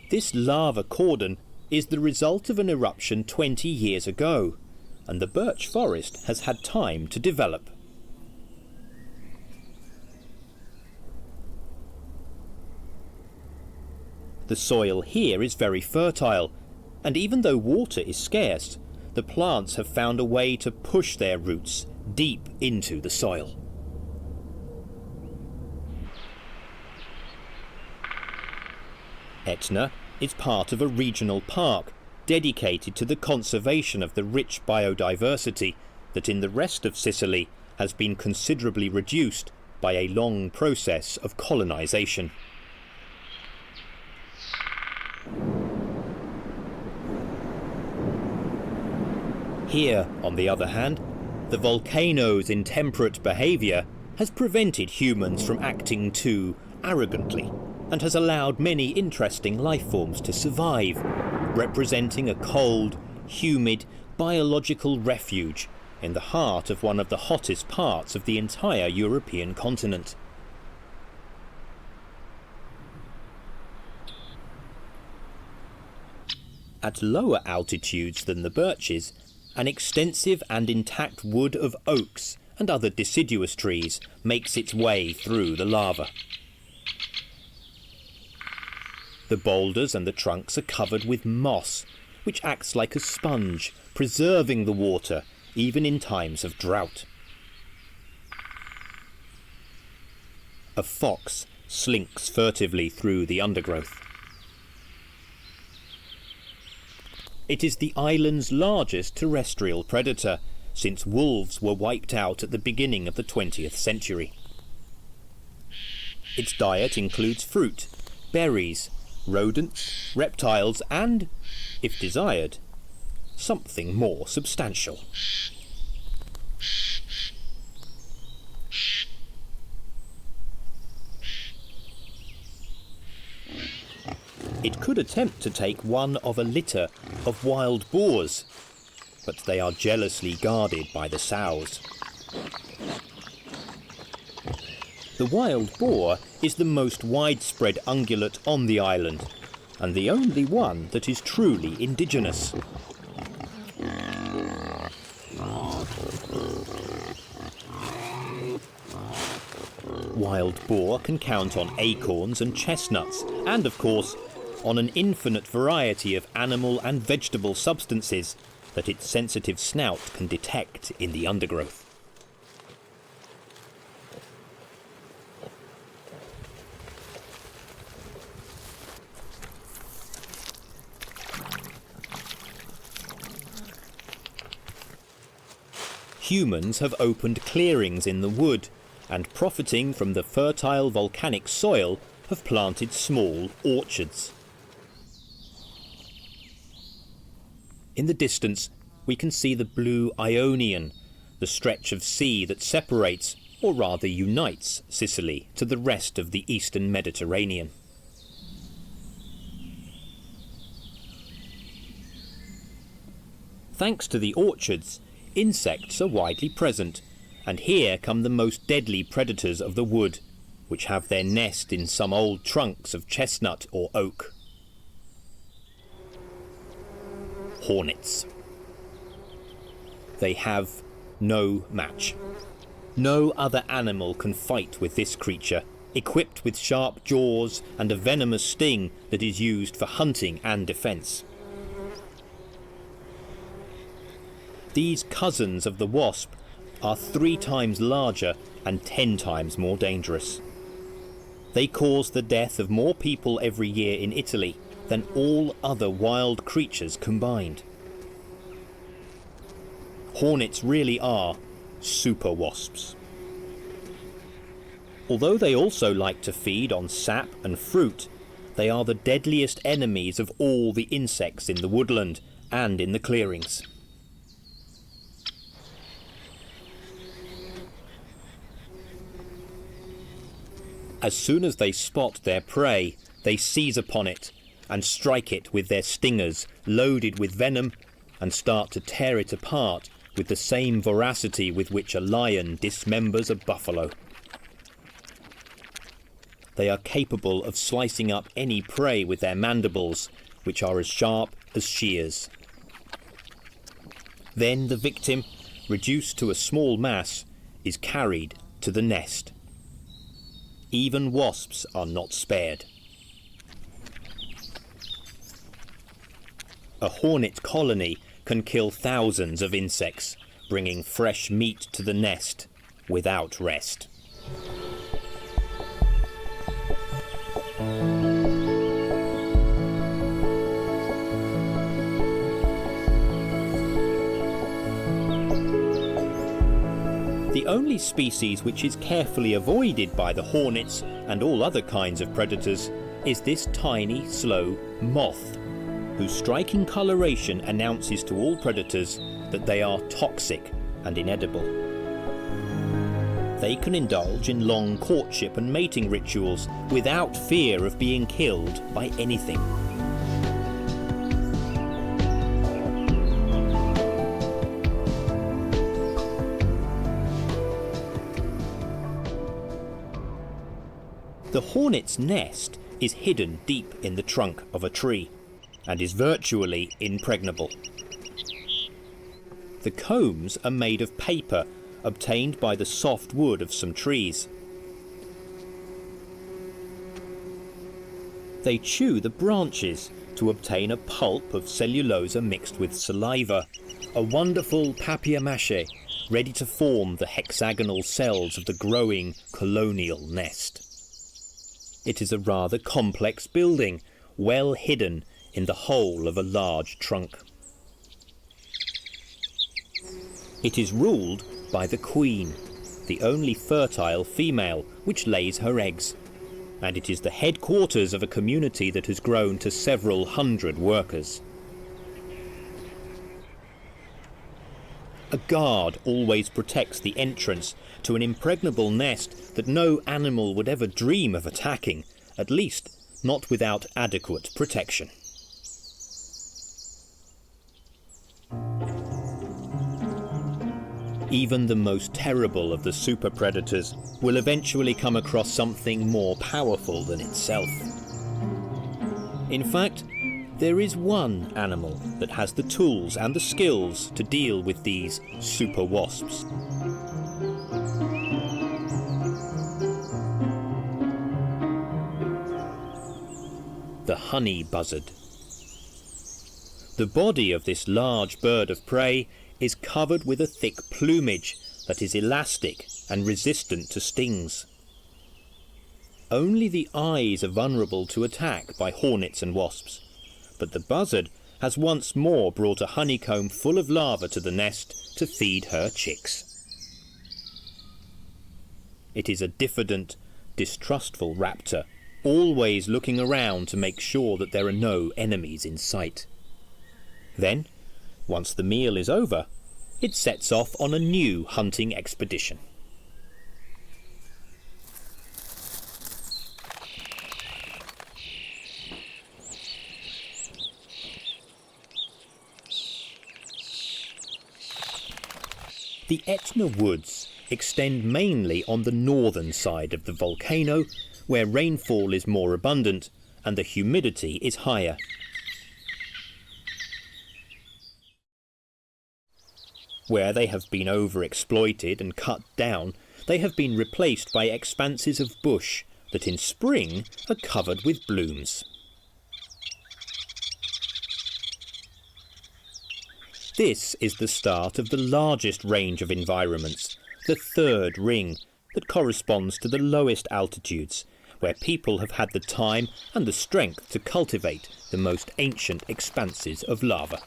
This lava cordon is the result of an eruption 20 years ago, and the birch forest has had time to develop. The soil here is very fertile, and even though water is scarce, the plants have found a way to push their roots deep into the soil. Etna is part of a regional park dedicated to the conservation of the rich biodiversity that in the rest of Sicily has been considerably reduced by a long process of colonization. Here, on the other hand, the volcano's intemperate behaviour has prevented humans from acting too arrogantly, and has allowed many interesting life forms to survive, representing a cold, humid, biological refuge in the heart of one of the hottest parts of the entire European continent. At lower altitudes than the birches, an extensive and intact wood of oaks and other deciduous trees makes its way through the lava. The boulders and the trunks are covered with moss, which acts like a sponge, preserving the water even in times of drought. A fox slinks furtively through the undergrowth. It is the island's largest terrestrial predator, since wolves were wiped out at the beginning of the 20th century. Its diet includes fruit, berries, rodents, reptiles and, if desired, something more substantial. It could attempt to take one of a litter of wild boars, but they are jealously guarded by the sows. The wild boar is the most widespread ungulate on the island, and the only one that is truly indigenous. Wild boar can count on acorns and chestnuts, and of course, on an infinite variety of animal and vegetable substances that its sensitive snout can detect in the undergrowth. Humans have opened clearings in the wood, and profiting from the fertile volcanic soil, have planted small orchards. In the distance, we can see the blue Ionian, the stretch of sea that separates, or rather unites, Sicily to the rest of the eastern Mediterranean. Thanks to the orchards, insects are widely present, and here come the most deadly predators of the wood, which have their nest in some old trunks of chestnut or oak. Hornets. They have no match. No other animal can fight with this creature, equipped with sharp jaws and a venomous sting that is used for hunting and defence. These cousins of the wasp are 3 times larger and 10 times more dangerous. They cause the death of more people every year in Italy than all other wild creatures combined. Hornets really are super wasps. Although they also like to feed on sap and fruit, they are the deadliest enemies of all the insects in the woodland and in the clearings. As soon as they spot their prey, they seize upon it and strike it with their stingers loaded with venom and start to tear it apart with the same voracity with which a lion dismembers a buffalo. They are capable of slicing up any prey with their mandibles, which are as sharp as shears. Then the victim, reduced to a small mass, is carried to the nest. Even wasps are not spared. A hornet colony can kill thousands of insects, bringing fresh meat to the nest without rest. The only species which is carefully avoided by the hornets and all other kinds of predators is this tiny, slow moth, whose striking coloration announces to all predators that they are toxic and inedible. They can indulge in long courtship and mating rituals without fear of being killed by anything. The hornet's nest is hidden deep in the trunk of a tree and is virtually impregnable. The combs are made of paper obtained by the soft wood of some trees. They chew the branches to obtain a pulp of cellulosa mixed with saliva, a wonderful papier-mâché ready to form the hexagonal cells of the growing colonial nest. It is a rather complex building, well hidden in the hole of a large trunk. It is ruled by the queen, the only fertile female which lays her eggs, and it is the headquarters of a community that has grown to several hundred workers. A guard always protects the entrance to an impregnable nest that no animal would ever dream of attacking, at least not without adequate protection. Even the most terrible of the super predators will eventually come across something more powerful than itself. In fact, there is one animal that has the tools and the skills to deal with these super wasps. The honey buzzard. The body of this large bird of prey is covered with a thick plumage that is elastic and resistant to stings. Only the eyes are vulnerable to attack by hornets and wasps, but the buzzard has once more brought a honeycomb full of larvae to the nest to feed her chicks. It is a diffident, distrustful raptor, always looking around to make sure that there are no enemies in sight. Then, once the meal is over, it sets off on a new hunting expedition. The Etna woods extend mainly on the northern side of the volcano, where rainfall is more abundant and the humidity is higher. Where they have been overexploited and cut down, they have been replaced by expanses of bush that in spring are covered with blooms. This is the start of the largest range of environments, the third ring, that corresponds to the lowest altitudes, where people have had the time and the strength to cultivate the most ancient expanses of lava.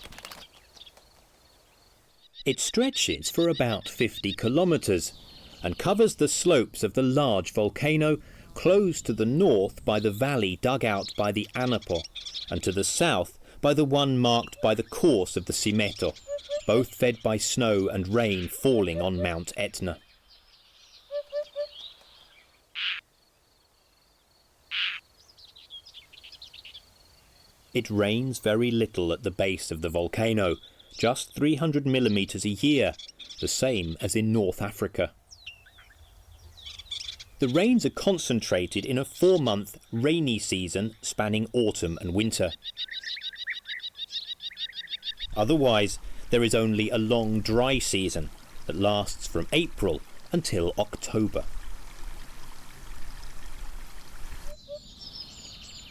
It stretches for about 50 kilometres and covers the slopes of the large volcano, closed to the north by the valley dug out by the Anapo, and to the south by the one marked by the course of the Simeto, both fed by snow and rain falling on Mount Etna. It rains very little at the base of the volcano, just 300 millimetres a year, the same as in North Africa. The rains are concentrated in a 4-month rainy season spanning autumn and winter. Otherwise, there is only a long dry season that lasts from April until October.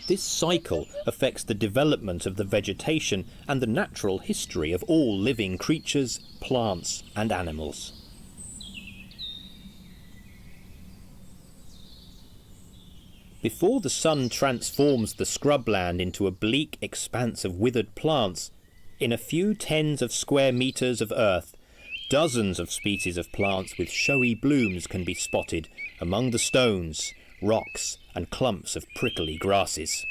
This cycle affects the development of the vegetation and the natural history of all living creatures, plants and animals. Before the sun transforms the scrubland into a bleak expanse of withered plants, in a few tens of square metres of earth, dozens of species of plants with showy blooms can be spotted among the stones, rocks and clumps of prickly grasses.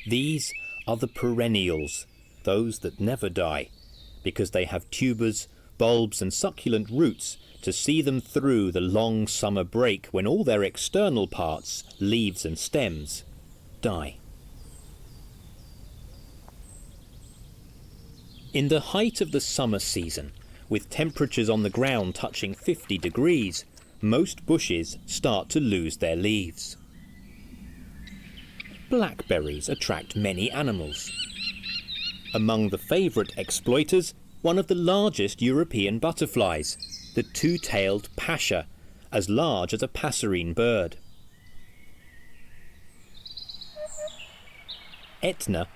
These are the perennials, those that never die, because they have tubers, bulbs and succulent roots to see them through the long summer break when all their external parts, leaves and stems, die. In the height of the summer season, with temperatures on the ground touching 50 degrees, most bushes start to lose their leaves. Blackberries attract many animals. Among the favourite exploiters, one of the largest European butterflies, the two-tailed pasha, as large as a passerine bird. Etna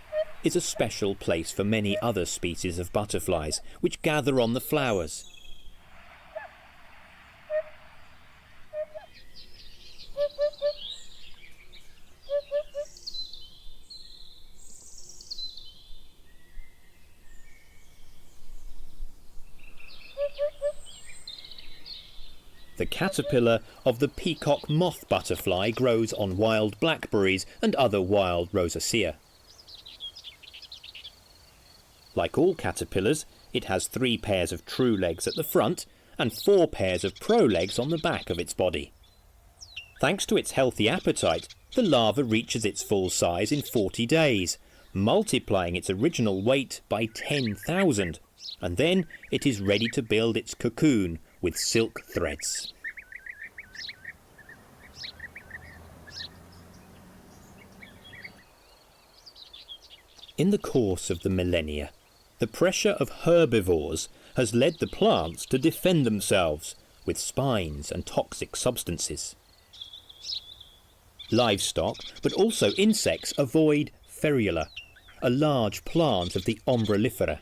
is a special place for many other species of butterflies, which gather on the flowers. The caterpillar of the peacock moth butterfly grows on wild blackberries and other wild rosacea. Like all caterpillars, it has 3 pairs of true legs at the front and 4 pairs of prolegs on the back of its body. Thanks to its healthy appetite, the larva reaches its full size in 40 days, multiplying its original weight by 10,000 and then it is ready to build its cocoon with silk threads. In the course of the millennia, the pressure of herbivores has led the plants to defend themselves with spines and toxic substances. Livestock, but also insects, avoid ferula, a large plant of the Umbellifera.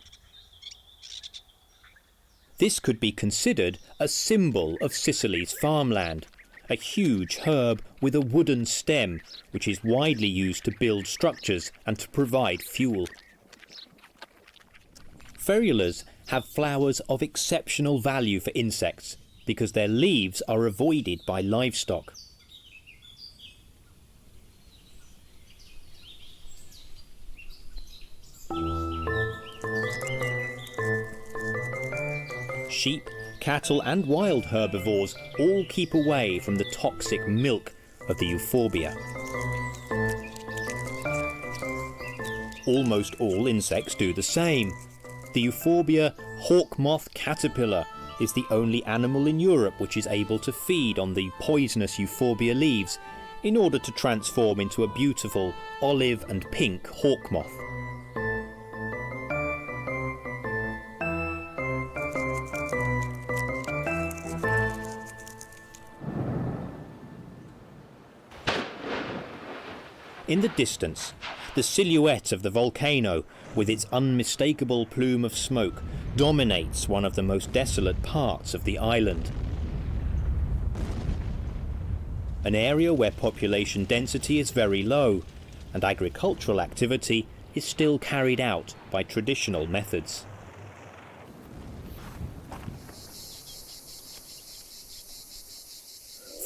This could be considered a symbol of Sicily's farmland, a huge herb with a wooden stem which is widely used to build structures and to provide fuel. Ferulas have flowers of exceptional value for insects because their leaves are avoided by livestock. Sheep, cattle and wild herbivores all keep away from the toxic milk of the euphorbia. Almost all insects do the same. The euphorbia hawk moth caterpillar is the only animal in Europe which is able to feed on the poisonous euphorbia leaves in order to transform into a beautiful olive and pink hawk moth. In the distance, the silhouette of the volcano, with its unmistakable plume of smoke, dominates one of the most desolate parts of the island. An area where population density is very low, and agricultural activity is still carried out by traditional methods.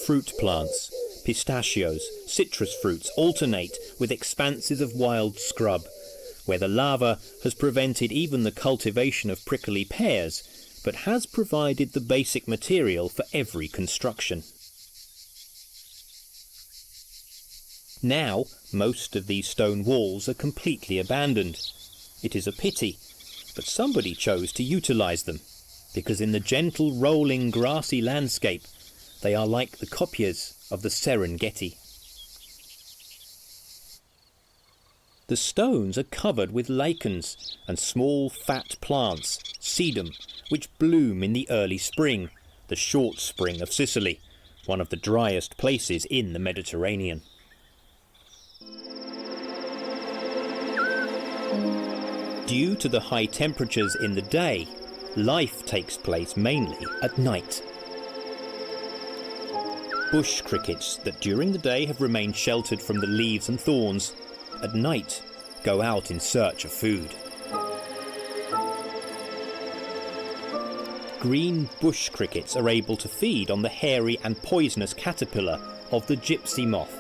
Fruit plants, pistachios, citrus fruits alternate with expanses of wild scrub, where the lava has prevented even the cultivation of prickly pears, but has provided the basic material for every construction. Now, most of these stone walls are completely abandoned. It is a pity, but somebody chose to utilize them, because in the gentle rolling grassy landscape, they are like the copiers of the Serengeti. The stones are covered with lichens and small fat plants, sedum, which bloom in the early spring, the short spring of Sicily, one of the driest places in the Mediterranean. Due to the high temperatures in the day, life takes place mainly at night. Bush crickets that during the day have remained sheltered from the leaves and thorns, at night go out in search of food. Green bush crickets are able to feed on the hairy and poisonous caterpillar of the gypsy moth.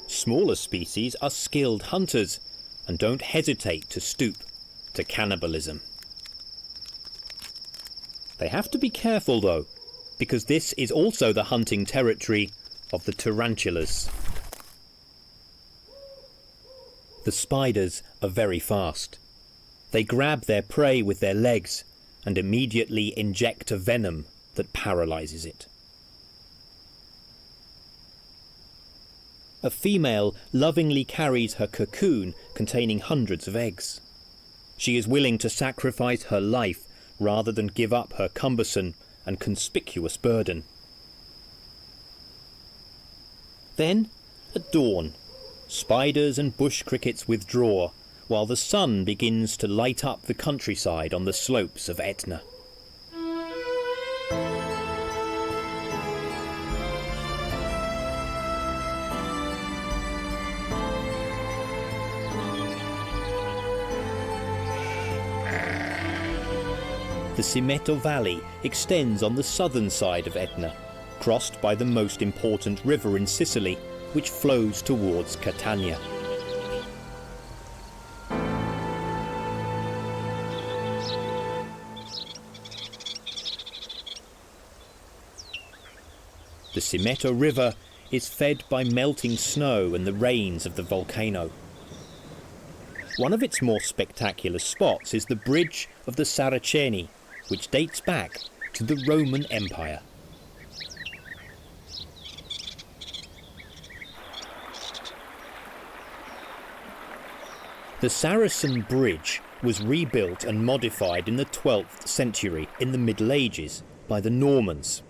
Smaller species are skilled hunters and don't hesitate to stoop to cannibalism. They have to be careful though, because this is also the hunting territory of the tarantulas. The spiders are very fast. They grab their prey with their legs and immediately inject a venom that paralyzes it. A female lovingly carries her cocoon containing hundreds of eggs. She is willing to sacrifice her life rather than give up her cumbersome and conspicuous burden. Then, at dawn, spiders and bush crickets withdraw, while the sun begins to light up the countryside on the slopes of Etna. The Simeto Valley extends on the southern side of Etna, crossed by the most important river in Sicily, which flows towards Catania. The Simeto River is fed by melting snow and the rains of the volcano. One of its more spectacular spots is the bridge of the Saraceni, which dates back to the Roman Empire. The Saracen Bridge was rebuilt and modified in the 12th century in the Middle Ages by the Normans.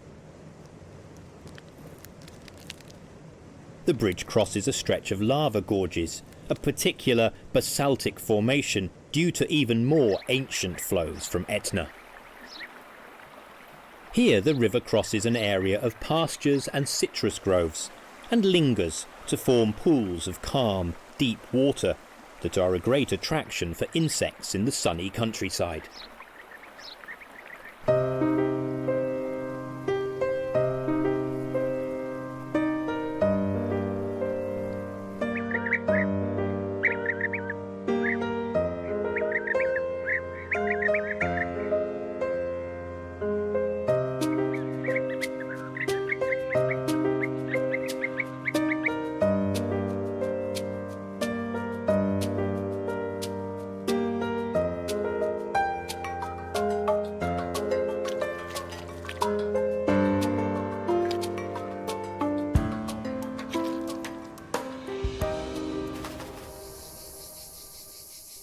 The bridge crosses a stretch of lava gorges, a particular basaltic formation due to even more ancient flows from Etna. Here the river crosses an area of pastures and citrus groves and lingers to form pools of calm, deep water that are a great attraction for insects in the sunny countryside.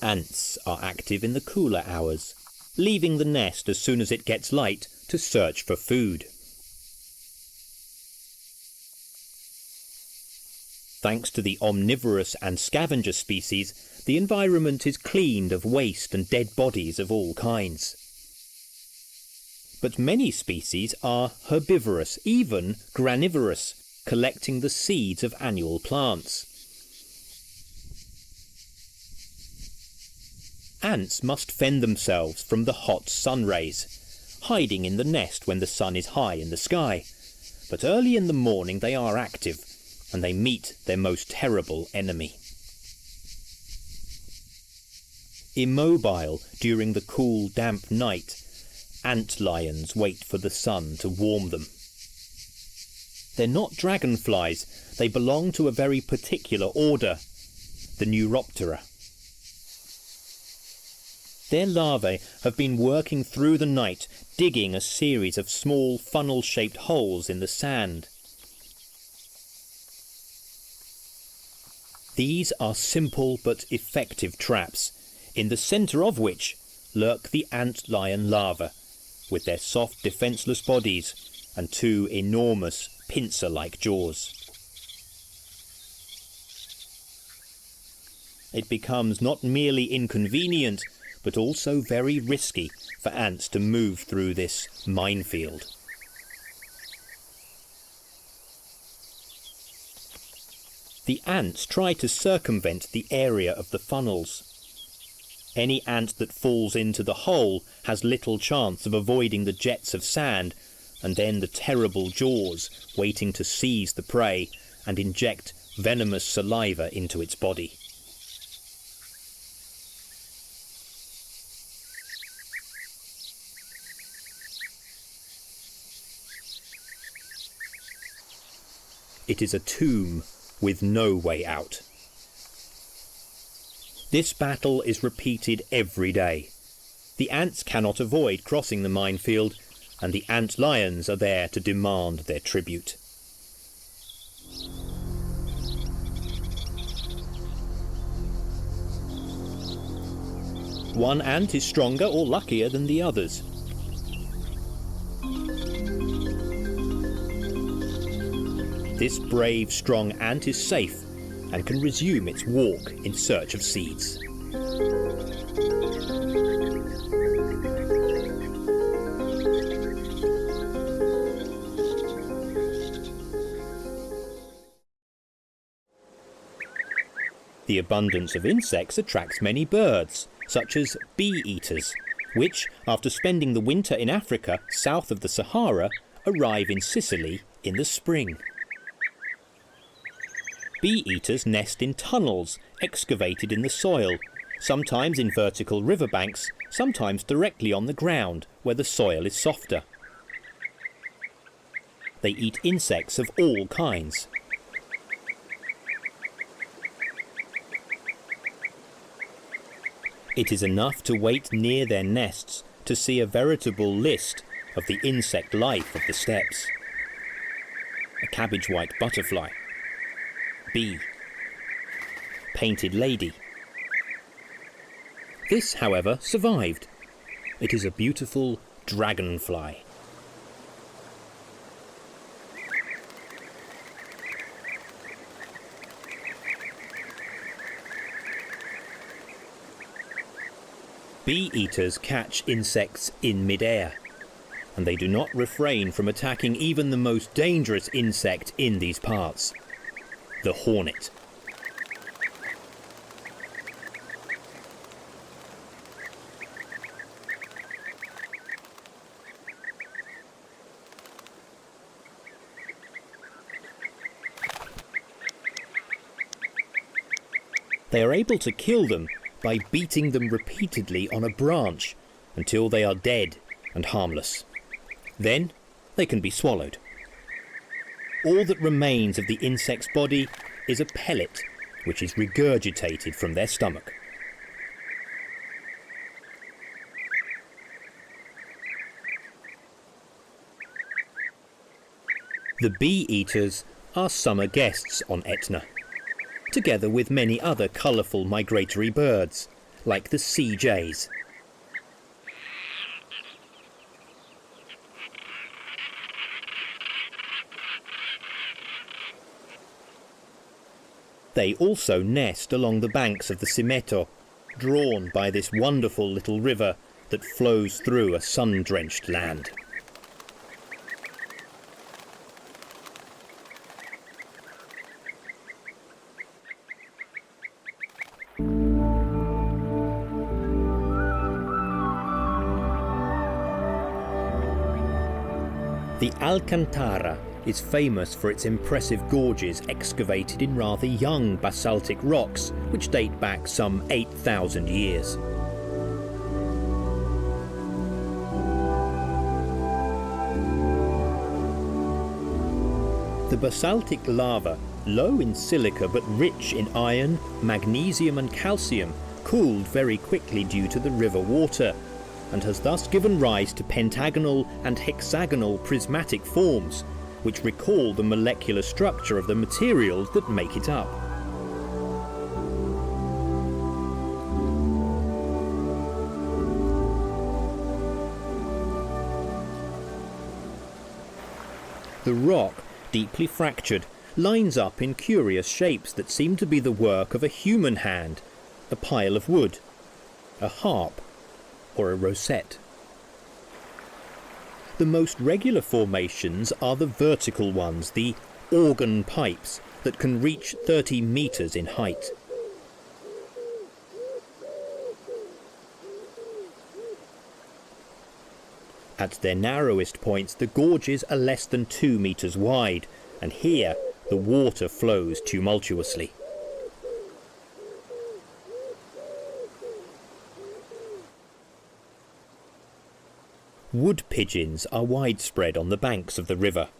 Ants are active in the cooler hours, leaving the nest as soon as it gets light to search for food. Thanks to the omnivorous and scavenger species, the environment is cleaned of waste and dead bodies of all kinds. But many species are herbivorous, even granivorous, collecting the seeds of annual plants. Ants must fend themselves from the hot sun rays, hiding in the nest when the sun is high in the sky. But early in the morning they are active, and they meet their most terrible enemy. Immobile during the cool, damp night, ant lions wait for the sun to warm them. They're not dragonflies, they belong to a very particular order, the Neuroptera. Their larvae have been working through the night, digging a series of small funnel-shaped holes in the sand. These are simple but effective traps, in the centre of which lurk the ant-lion larvae, with their soft defenceless bodies and two enormous pincer-like jaws. It becomes not merely inconvenient, but also very risky for ants to move through this minefield. The ants try to circumvent the area of the funnels. Any ant that falls into the hole has little chance of avoiding the jets of sand, and then the terrible jaws waiting to seize the prey and inject venomous saliva into its body. It is a tomb with no way out. This battle is repeated every day. The ants cannot avoid crossing the minefield, and the ant lions are there to demand their tribute. One ant is stronger or luckier than the others. This brave, strong ant is safe and can resume its walk in search of seeds. The abundance of insects attracts many birds, such as bee-eaters, which, after spending the winter in Africa south of the Sahara, arrive in Sicily in the spring. Bee-eaters nest in tunnels excavated in the soil, sometimes in vertical riverbanks, sometimes directly on the ground where the soil is softer. They eat insects of all kinds, It is enough to wait near their nests to see a veritable list of the insect life of the steppes. A cabbage-white butterfly, bee, painted lady. This, however, survived. It is a beautiful dragonfly. Bee-eaters catch insects in mid-air, and they do not refrain from attacking even the most dangerous insect in these parts, the hornet. They are able to kill them by beating them repeatedly on a branch until they are dead and harmless. Then they can be swallowed. All that remains of the insect's body is a pellet, which is regurgitated from their stomach. The bee-eaters are summer guests on Etna, together with many other colourful migratory birds, like the sea jays. They also nest along the banks of the Simeto, drawn by this wonderful little river that flows through a sun-drenched land. The Alcantara is famous for its impressive gorges excavated in rather young basaltic rocks which date back some 8,000 years. The basaltic lava, low in silica but rich in iron, magnesium and calcium, cooled very quickly due to the river water, and has thus given rise to pentagonal and hexagonal prismatic forms, which recall the molecular structure of the materials that make it up. The rock, deeply fractured, lines up in curious shapes that seem to be the work of a human hand, a pile of wood, a harp, or a rosette. The most regular formations are the vertical ones, the organ pipes, that can reach 30 meters in height. At their narrowest points, the gorges are less than 2 meters wide, and here the water flows tumultuously. Wood pigeons are widespread on the banks of the river.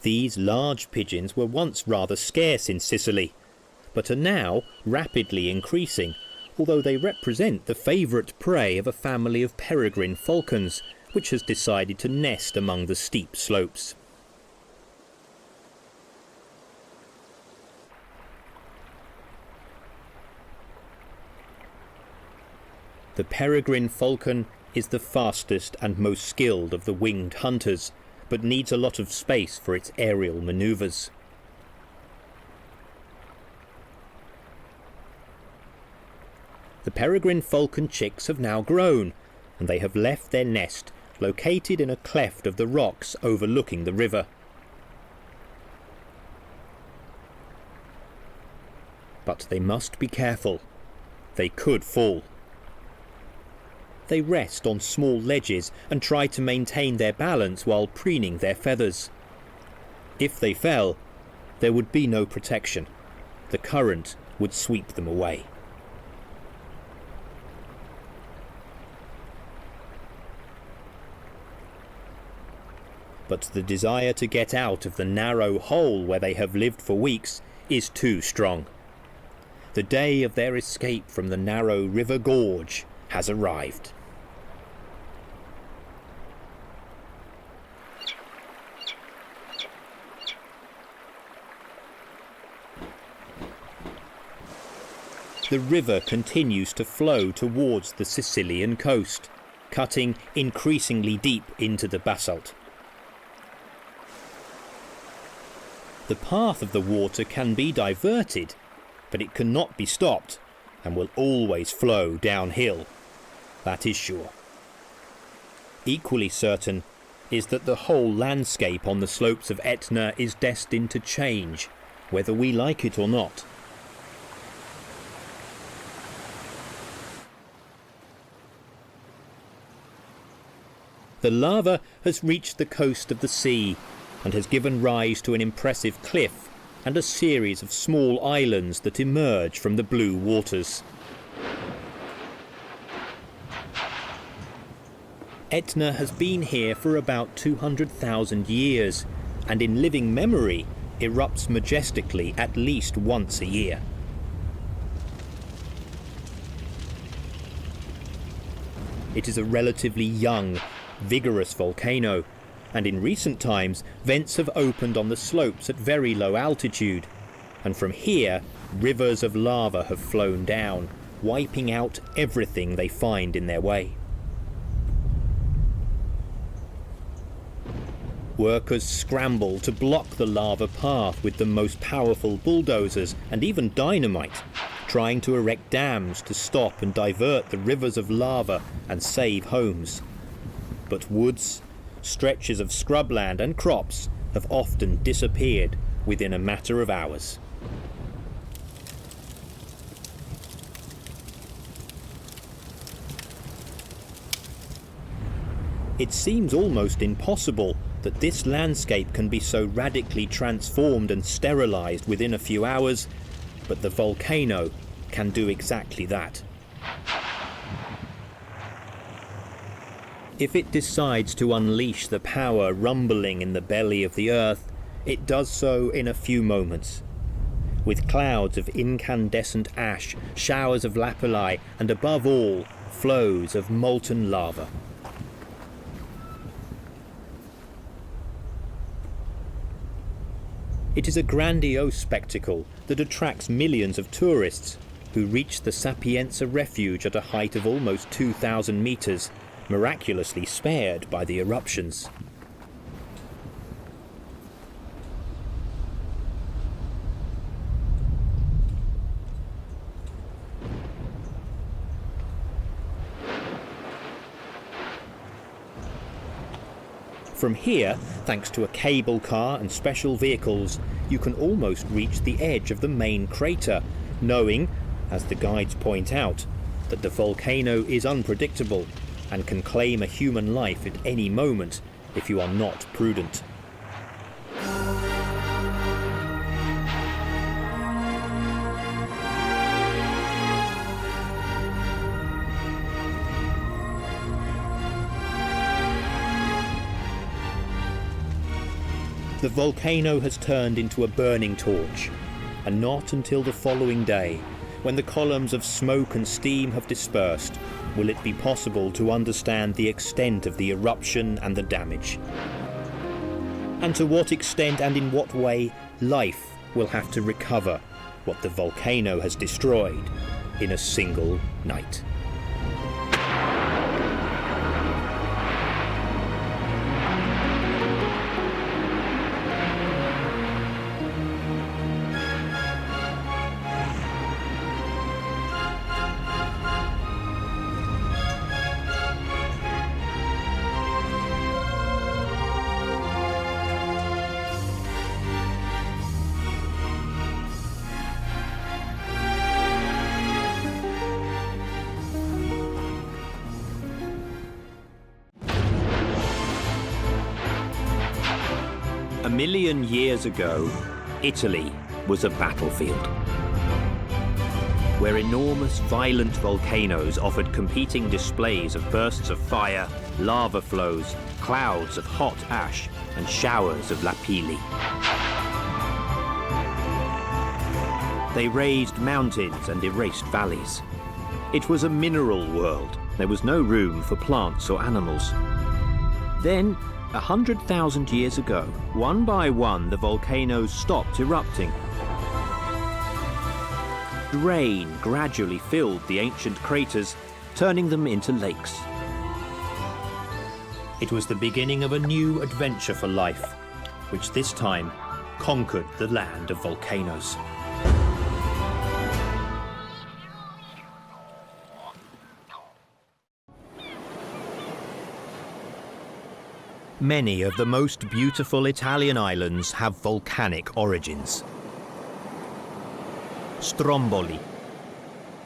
These large pigeons were once rather scarce in Sicily, but are now rapidly increasing, although they represent the favourite prey of a family of peregrine falcons, which has decided to nest among the steep slopes. The peregrine falcon is the fastest and most skilled of the winged hunters, but needs a lot of space for its aerial manoeuvres. The peregrine falcon chicks have now grown, and they have left their nest located in a cleft of the rocks overlooking the river. But they must be careful. They could fall. They rest on small ledges and try to maintain their balance while preening their feathers. If they fell, there would be no protection. The current would sweep them away. But the desire to get out of the narrow hole where they have lived for weeks is too strong. The day of their escape from the narrow river gorge has arrived. The river continues to flow towards the Sicilian coast, cutting increasingly deep into the basalt. The path of the water can be diverted, but it cannot be stopped and will always flow downhill. That is sure. Equally certain is that the whole landscape on the slopes of Etna is destined to change, whether we like it or not. The lava has reached the coast of the sea and has given rise to an impressive cliff and a series of small islands that emerge from the blue waters. Etna has been here for about 200,000 years and in living memory erupts majestically at least once a year. It is a relatively young, vigorous volcano, and in recent times vents have opened on the slopes at very low altitude, and from here rivers of lava have flown down, wiping out everything they find in their way. Workers scramble to block the lava path with the most powerful bulldozers and even dynamite, trying to erect dams to stop and divert the rivers of lava and save homes. But woods, stretches of scrubland and crops have often disappeared within a matter of hours. It seems almost impossible that this landscape can be so radically transformed and sterilized within a few hours, but the volcano can do exactly that. If it decides to unleash the power rumbling in the belly of the earth, it does so in a few moments. With clouds of incandescent ash, showers of lapilli, and above all, flows of molten lava. It is a grandiose spectacle that attracts millions of tourists who reach the Sapienza refuge at a height of almost 2,000 meters, miraculously spared by the eruptions. From here, thanks to a cable car and special vehicles, you can almost reach the edge of the main crater, knowing, as the guides point out, that the volcano is unpredictable and can claim a human life at any moment if you are not prudent. The volcano has turned into a burning torch, and not until the following day, when the columns of smoke and steam have dispersed, will it be possible to understand the extent of the eruption and the damage. And to what extent and in what way life will have to recover what the volcano has destroyed in a single night. A million years ago, Italy was a battlefield, where enormous violent volcanoes offered competing displays of bursts of fire, lava flows, clouds of hot ash, and showers of lapilli. They raised mountains and erased valleys. It was a mineral world. There was no room for plants or animals. Then, 100,000 years ago, one by one the volcanoes stopped erupting. Rain gradually filled the ancient craters, turning them into lakes. It was the beginning of a new adventure for life, which this time conquered the land of volcanoes. Many of the most beautiful Italian islands have volcanic origins. Stromboli,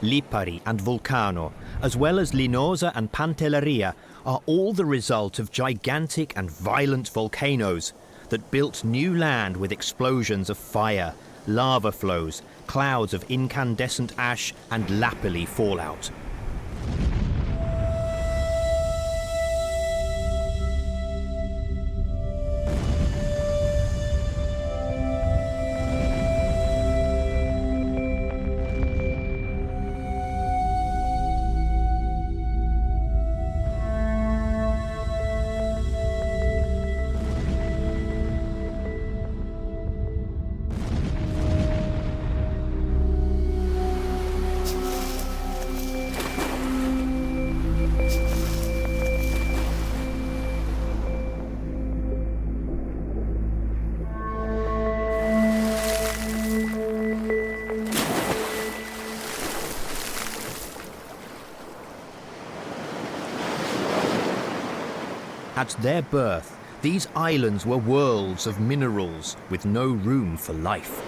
Lipari and Volcano, as well as Linosa and Pantelleria, are all the result of gigantic and violent volcanoes that built new land with explosions of fire, lava flows, clouds of incandescent ash and lapilli fallout. At their birth, these islands were worlds of minerals with no room for life.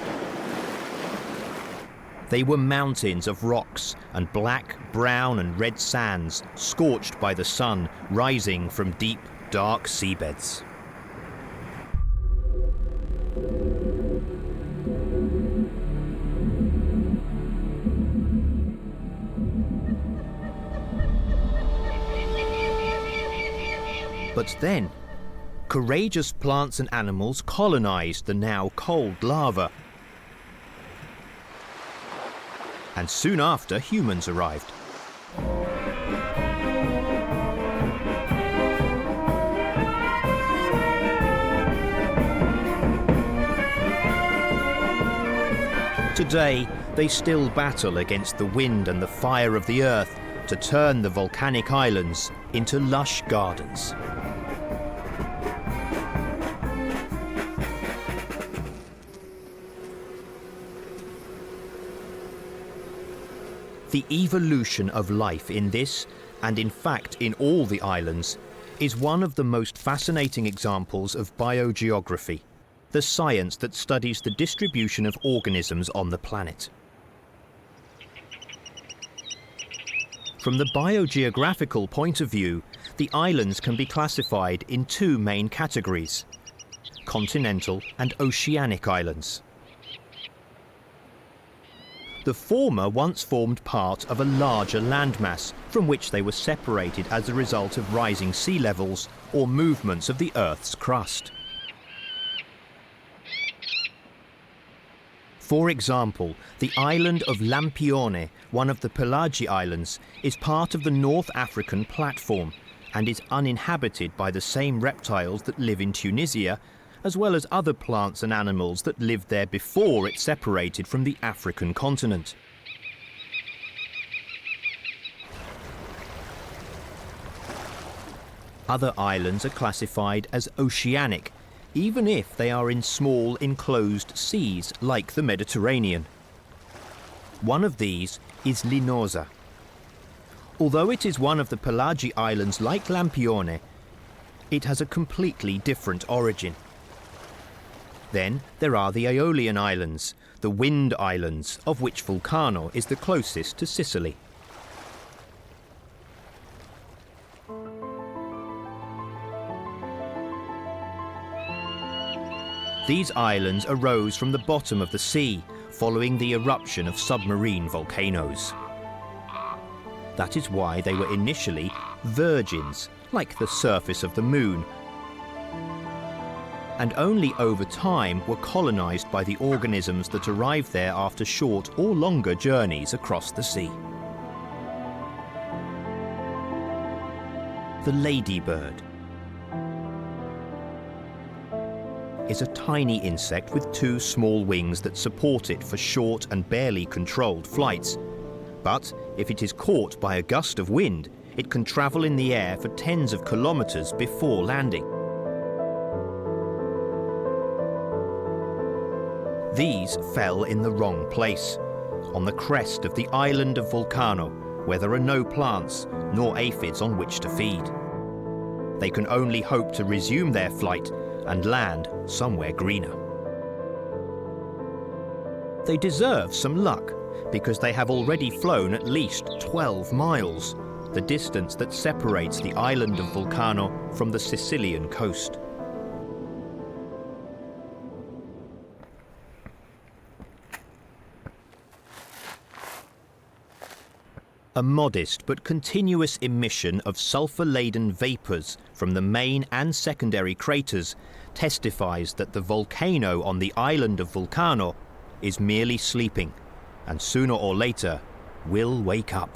They were mountains of rocks and black, brown and red sands, scorched by the sun, rising from deep, dark seabeds. But then, courageous plants and animals colonized the now cold lava. And soon after, humans arrived. Today, they still battle against the wind and the fire of the earth to turn the volcanic islands into lush gardens. The evolution of life in this, and in fact in all the islands, is one of the most fascinating examples of biogeography, the science that studies the distribution of organisms on the planet. From the biogeographical point of view, the islands can be classified in two main categories: continental and oceanic islands. The former once formed part of a larger landmass from which they were separated as a result of rising sea levels or movements of the Earth's crust. For example, the island of Lampione, one of the Pelagi Islands, is part of the North African platform and is uninhabited by the same reptiles that live in Tunisia, as well as other plants and animals that lived there before it separated from the African continent. Other islands are classified as oceanic, even if they are in small enclosed seas like the Mediterranean. One of these is Linosa. Although it is one of the Pelagi Islands like Lampione, it has a completely different origin. Then there are the Aeolian Islands, the Wind Islands, of which Volcano is the closest to Sicily. These islands arose from the bottom of the sea, following the eruption of submarine volcanoes. That is why they were initially virgins, like the surface of the moon, and only over time were colonized by the organisms that arrived there after short or longer journeys across the sea. The ladybird is a tiny insect with two small wings that support it for short and barely controlled flights. But if it is caught by a gust of wind, it can travel in the air for tens of kilometers before landing. These fell in the wrong place, on the crest of the island of Volcano, where there are no plants nor aphids on which to feed. They can only hope to resume their flight and land somewhere greener. They deserve some luck, because they have already flown at least 12 miles, the distance that separates the island of Volcano from the Sicilian coast. A modest but continuous emission of sulfur-laden vapours from the main and secondary craters testifies that the volcano on the island of Volcano is merely sleeping, and sooner or later will wake up.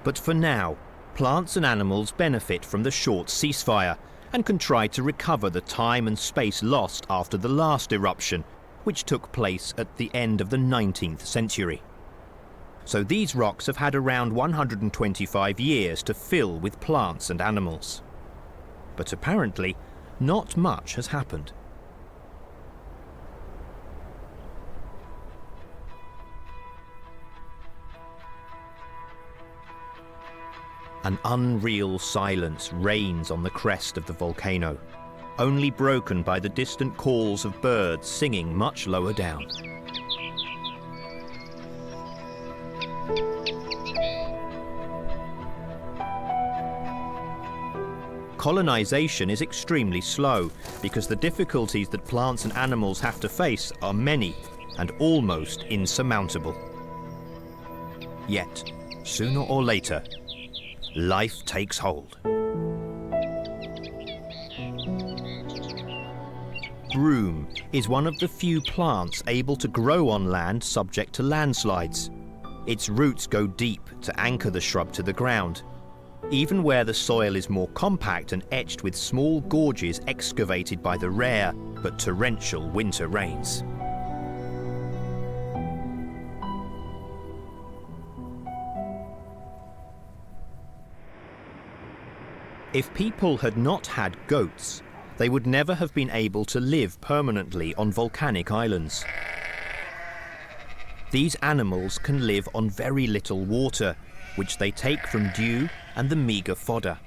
But for now, plants and animals benefit from the short ceasefire and can try to recover the time and space lost after the last eruption, which took place at the end of the 19th century. So these rocks have had around 125 years to fill with plants and animals. But apparently, not much has happened. An unreal silence reigns on the crest of the volcano, only broken by the distant calls of birds singing much lower down. Colonization is extremely slow because the difficulties that plants and animals have to face are many and almost insurmountable. Yet, sooner or later, life takes hold. Broom is one of the few plants able to grow on land subject to landslides. Its roots go deep to anchor the shrub to the ground, even where the soil is more compact and etched with small gorges excavated by the rare but torrential winter rains. If people had not had goats, they would never have been able to live permanently on volcanic islands. These animals can live on very little water, which they take from dew and the meagre fodder.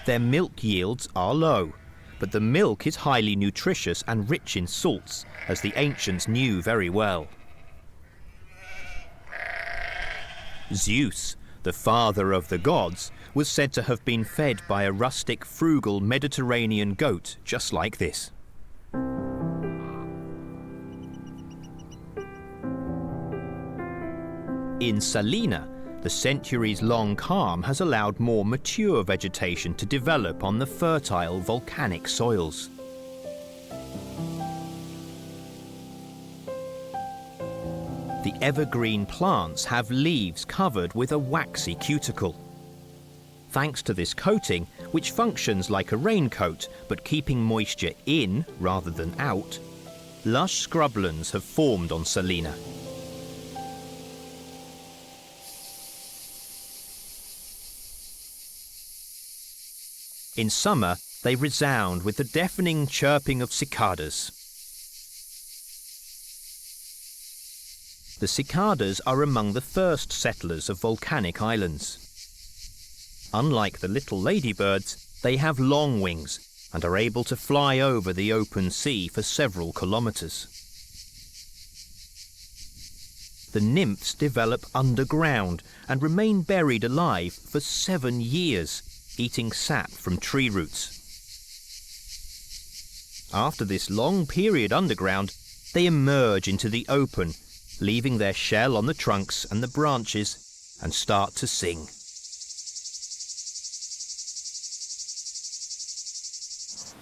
Their milk yields are low, but the milk is highly nutritious and rich in salts, as the ancients knew very well. Zeus, the father of the gods, was said to have been fed by a rustic, frugal Mediterranean goat just like this. In Salina, the centuries-long calm has allowed more mature vegetation to develop on the fertile volcanic soils. The evergreen plants have leaves covered with a waxy cuticle. Thanks to this coating, which functions like a raincoat but keeping moisture in rather than out, lush scrublands have formed on Salina. In summer, they resound with the deafening chirping of cicadas. The cicadas are among the first settlers of volcanic islands. Unlike the little ladybirds, they have long wings and are able to fly over the open sea for several kilometers. The nymphs develop underground and remain buried alive for 7 years, eating sap from tree roots. After this long period underground, they emerge into the open, leaving their shell on the trunks and the branches, and start to sing.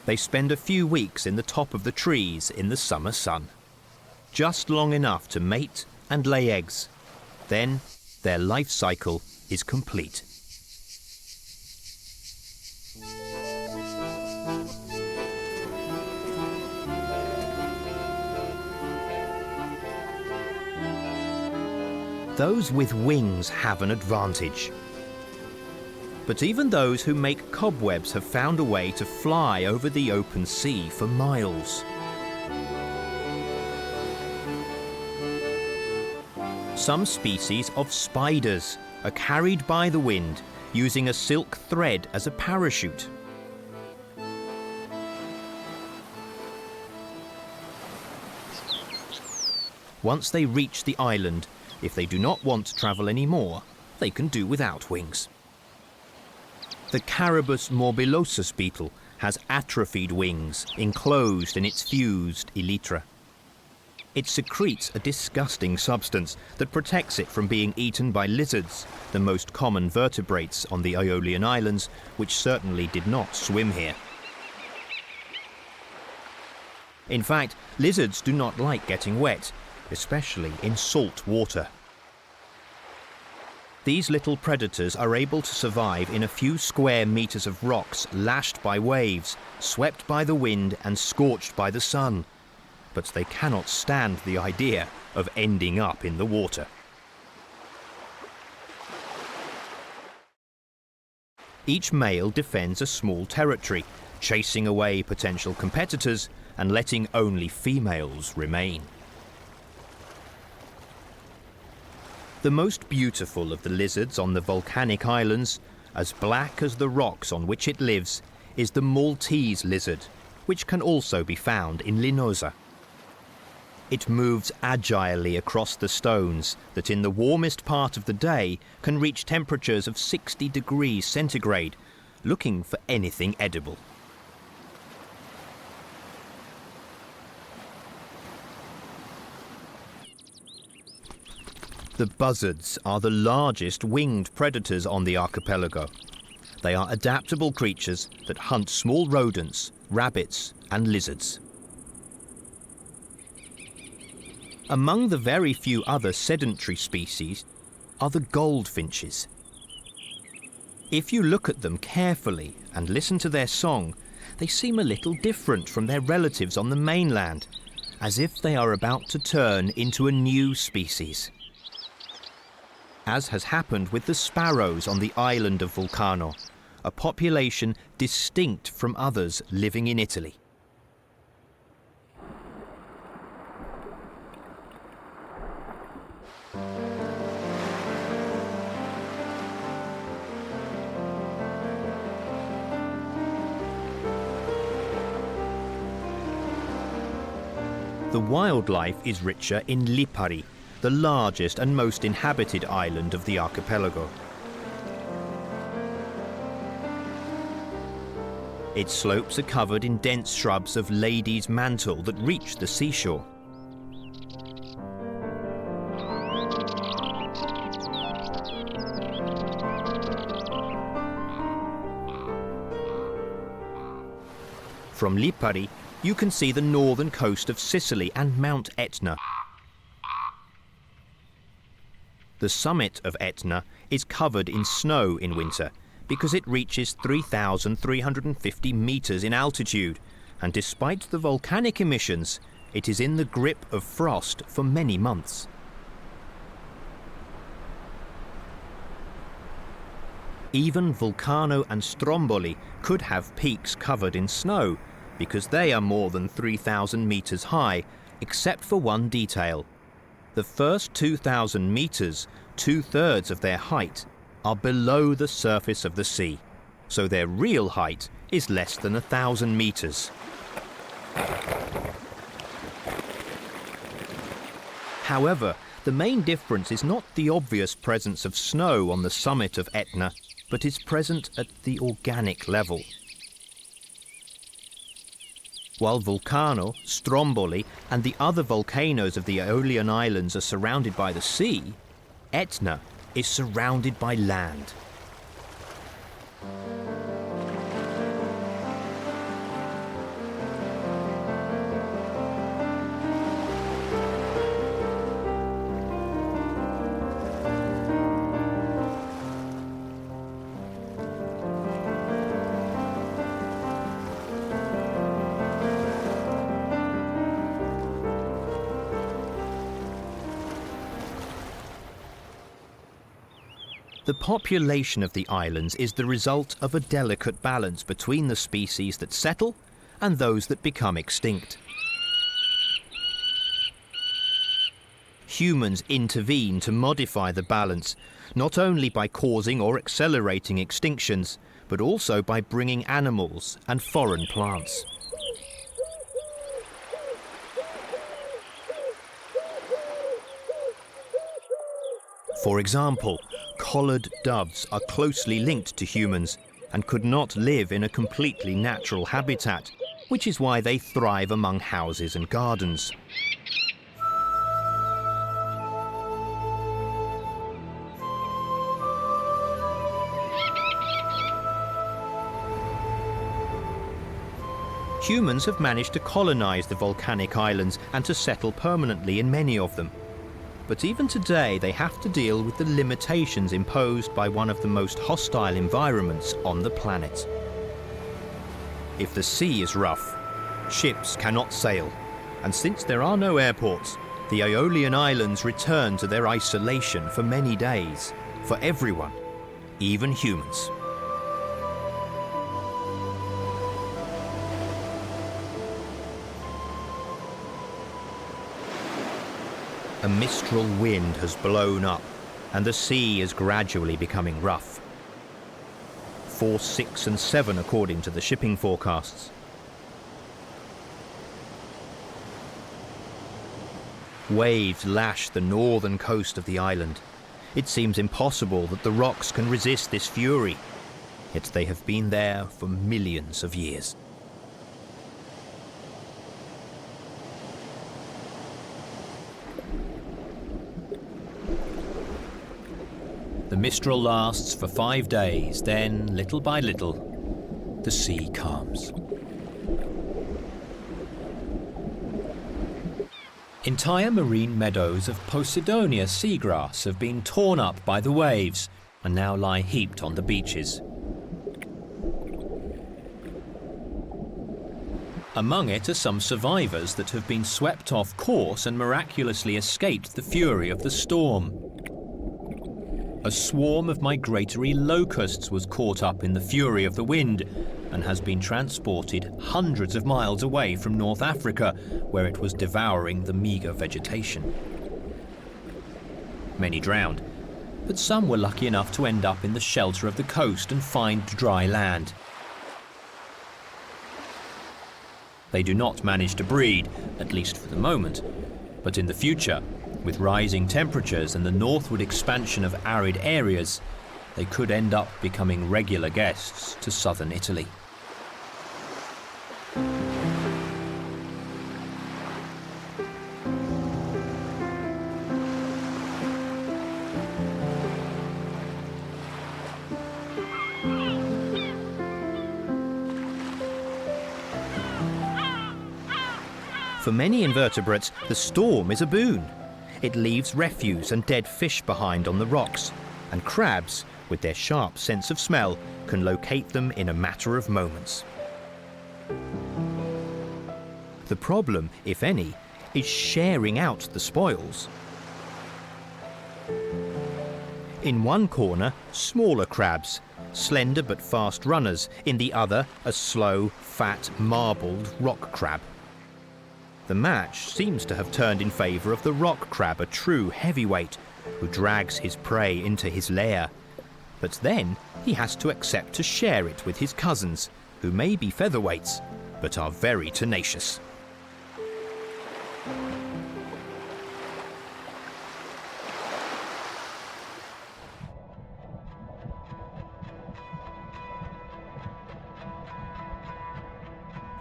They spend a few weeks in the top of the trees in the summer sun, just long enough to mate and lay eggs. Then their life cycle is complete. Those with wings have an advantage. But even those who make cobwebs have found a way to fly over the open sea for miles. Some species of spiders are carried by the wind using a silk thread as a parachute. Once they reach the island, if they do not want to travel anymore, they can do without wings. The Carabus morbillosus beetle has atrophied wings enclosed in its fused elytra. It secretes a disgusting substance that protects it from being eaten by lizards, the most common vertebrates on the Aeolian Islands, which certainly did not swim here. In fact, lizards do not like getting wet, especially in salt water. These little predators are able to survive in a few square meters of rocks lashed by waves, swept by the wind and scorched by the sun. But they cannot stand the idea of ending up in the water. Each male defends a small territory, chasing away potential competitors and letting only females remain. The most beautiful of the lizards on the volcanic islands, as black as the rocks on which it lives, is the Maltese lizard, which can also be found in Linosa. It moves agilely across the stones that in the warmest part of the day can reach temperatures of 60 degrees centigrade, looking for anything edible. The buzzards are the largest winged predators on the archipelago. They are adaptable creatures that hunt small rodents, rabbits, and lizards. Among the very few other sedentary species are the goldfinches. If you look at them carefully and listen to their song, they seem a little different from their relatives on the mainland, as if they are about to turn into a new species. As has happened with the sparrows on the island of Volcano, a population distinct from others living in Italy. The wildlife is richer in Lipari, the largest and most inhabited island of the archipelago. Its slopes are covered in dense shrubs of lady's mantle that reach the seashore. From Lipari, you can see the northern coast of Sicily and Mount Etna. The summit of Etna is covered in snow in winter because it reaches 3,350 meters in altitude, and despite the volcanic emissions, it is in the grip of frost for many months. Even Volcano and Stromboli could have peaks covered in snow because they are more than 3,000 meters high, except for one detail. The first 2,000 meters, 2/3 of their height, are below the surface of the sea, so their real height is less than 1,000 meters. However, the main difference is not the obvious presence of snow on the summit of Etna, but is present at the organic level. While Volcano, Stromboli, and the other volcanoes of the Aeolian Islands are surrounded by the sea, Etna is surrounded by land. The population of the islands is the result of a delicate balance between the species that settle and those that become extinct. Humans intervene to modify the balance, not only by causing or accelerating extinctions, but also by bringing animals and foreign plants. For example, collared doves are closely linked to humans and could not live in a completely natural habitat, which is why they thrive among houses and gardens. Humans have managed to colonize the volcanic islands and to settle permanently in many of them. But even today, they have to deal with the limitations imposed by one of the most hostile environments on the planet. If the sea is rough, ships cannot sail, and since there are no airports, the Aeolian Islands return to their isolation for many days, for everyone, even humans. A mistral wind has blown up, and the sea is gradually becoming rough. Force 6 and 7 according to the shipping forecasts. Waves lash the northern coast of the island. It seems impossible that the rocks can resist this fury, yet they have been there for millions of years. The mistral lasts for 5 days, then, little by little, the sea calms. Entire marine meadows of Posidonia seagrass have been torn up by the waves and now lie heaped on the beaches. Among it are some survivors that have been swept off course and miraculously escaped the fury of the storm. A swarm of migratory locusts was caught up in the fury of the wind and has been transported hundreds of miles away from North Africa, where it was devouring the meagre vegetation. Many drowned, but some were lucky enough to end up in the shelter of the coast and find dry land. They do not manage to breed, at least for the moment, but in the future, with rising temperatures and the northward expansion of arid areas, they could end up becoming regular guests to southern Italy. For many invertebrates, the storm is a boon. It leaves refuse and dead fish behind on the rocks, and crabs, with their sharp sense of smell, can locate them in a matter of moments. The problem, if any, is sharing out the spoils. In one corner, smaller crabs, slender but fast runners. In the other, a slow, fat, marbled rock crab. The match seems to have turned in favour of the rock crab, a true heavyweight, who drags his prey into his lair. But then he has to accept to share it with his cousins, who may be featherweights, but are very tenacious.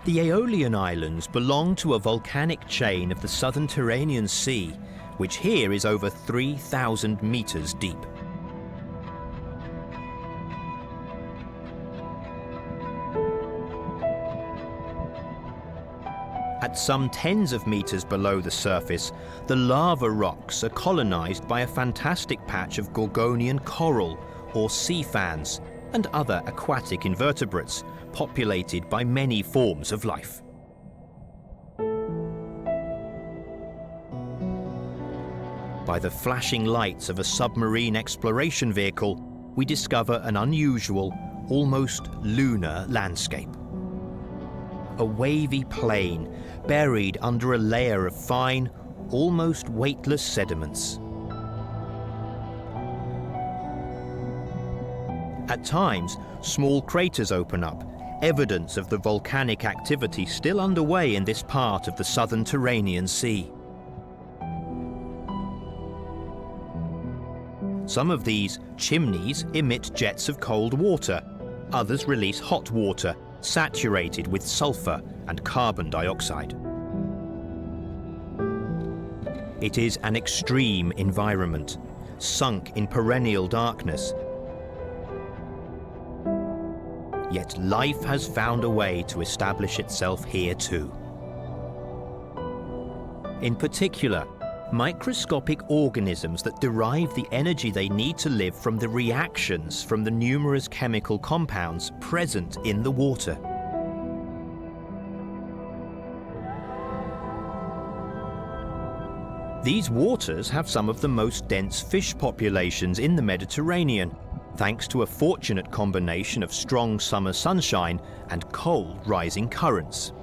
The Aeolian Islands belong to a volcanic chain of the southern Tyrrhenian Sea, which here is over 3,000 metres deep. At some tens of metres below the surface, the lava rocks are colonised by a fantastic patch of Gorgonian coral, or sea fans, and other aquatic invertebrates, populated by many forms of life. By the flashing lights of a submarine exploration vehicle, we discover an unusual, almost lunar landscape. A wavy plain buried under a layer of fine, almost weightless sediments. At times, small craters open up, evidence of the volcanic activity still underway in this part of the southern Turanian Sea. Some of these chimneys emit jets of cold water, others release hot water saturated with sulfur and carbon dioxide. It is an extreme environment, sunk in perennial darkness. Yet life has found a way to establish itself here too. In particular, microscopic organisms that derive the energy they need to live from the reactions from the numerous chemical compounds present in the water. These waters have some of the most dense fish populations in the Mediterranean, thanks to a fortunate combination of strong summer sunshine and cold rising currents.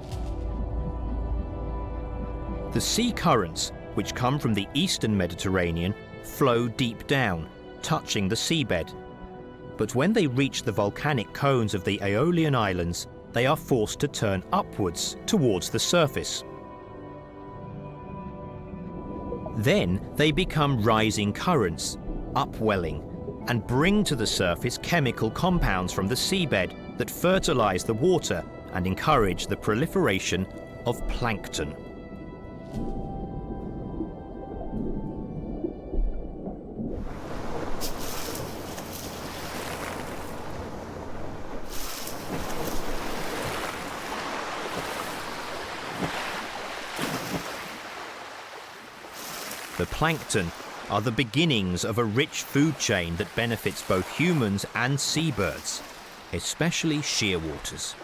The sea currents, which come from the eastern Mediterranean, flow deep down, touching the seabed. But when they reach the volcanic cones of the Aeolian Islands, they are forced to turn upwards towards the surface. Then they become rising currents, upwelling, and bring to the surface chemical compounds from the seabed that fertilize the water and encourage the proliferation of plankton. The plankton are the beginnings of a rich food chain that benefits both humans and seabirds, especially shearwaters.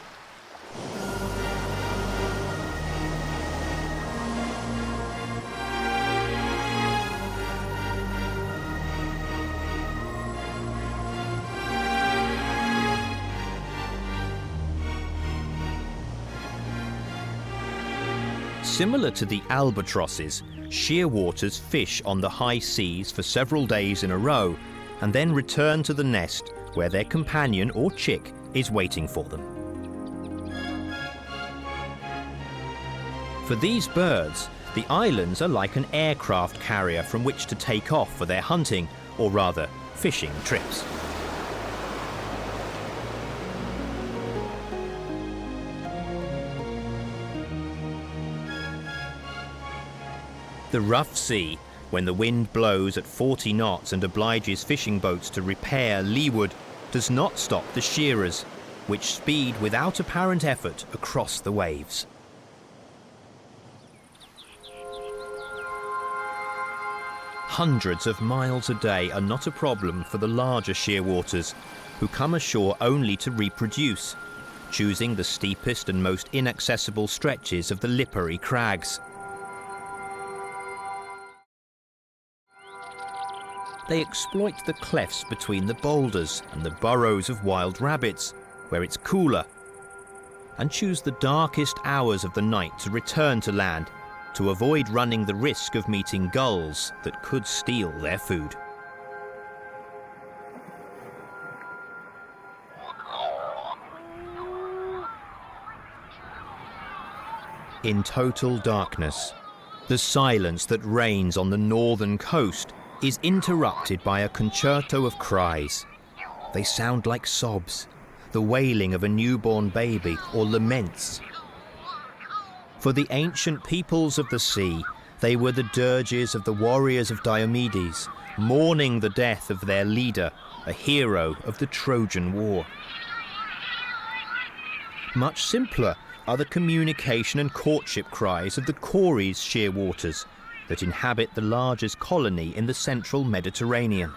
Similar to the albatrosses, shearwaters fish on the high seas for several days in a row and then return to the nest where their companion or chick is waiting for them. For these birds, the islands are like an aircraft carrier from which to take off for their hunting, or rather, fishing trips. The rough sea, when the wind blows at 40 knots and obliges fishing boats to repair leeward, does not stop the shearers, which speed without apparent effort across the waves. Hundreds of miles a day are not a problem for the larger shearwaters, who come ashore only to reproduce, choosing the steepest and most inaccessible stretches of the Lipari crags. They exploit the clefts between the boulders and the burrows of wild rabbits, where it's cooler, and choose the darkest hours of the night to return to land, to avoid running the risk of meeting gulls that could steal their food. In total darkness, the silence that reigns on the northern coast is interrupted by a concerto of cries. They sound like sobs, the wailing of a newborn baby, or laments. For the ancient peoples of the sea, they were the dirges of the warriors of Diomedes, mourning the death of their leader, a hero of the Trojan War. Much simpler are the communication and courtship cries of the Cories shearwaters, that inhabit the largest colony in the central Mediterranean.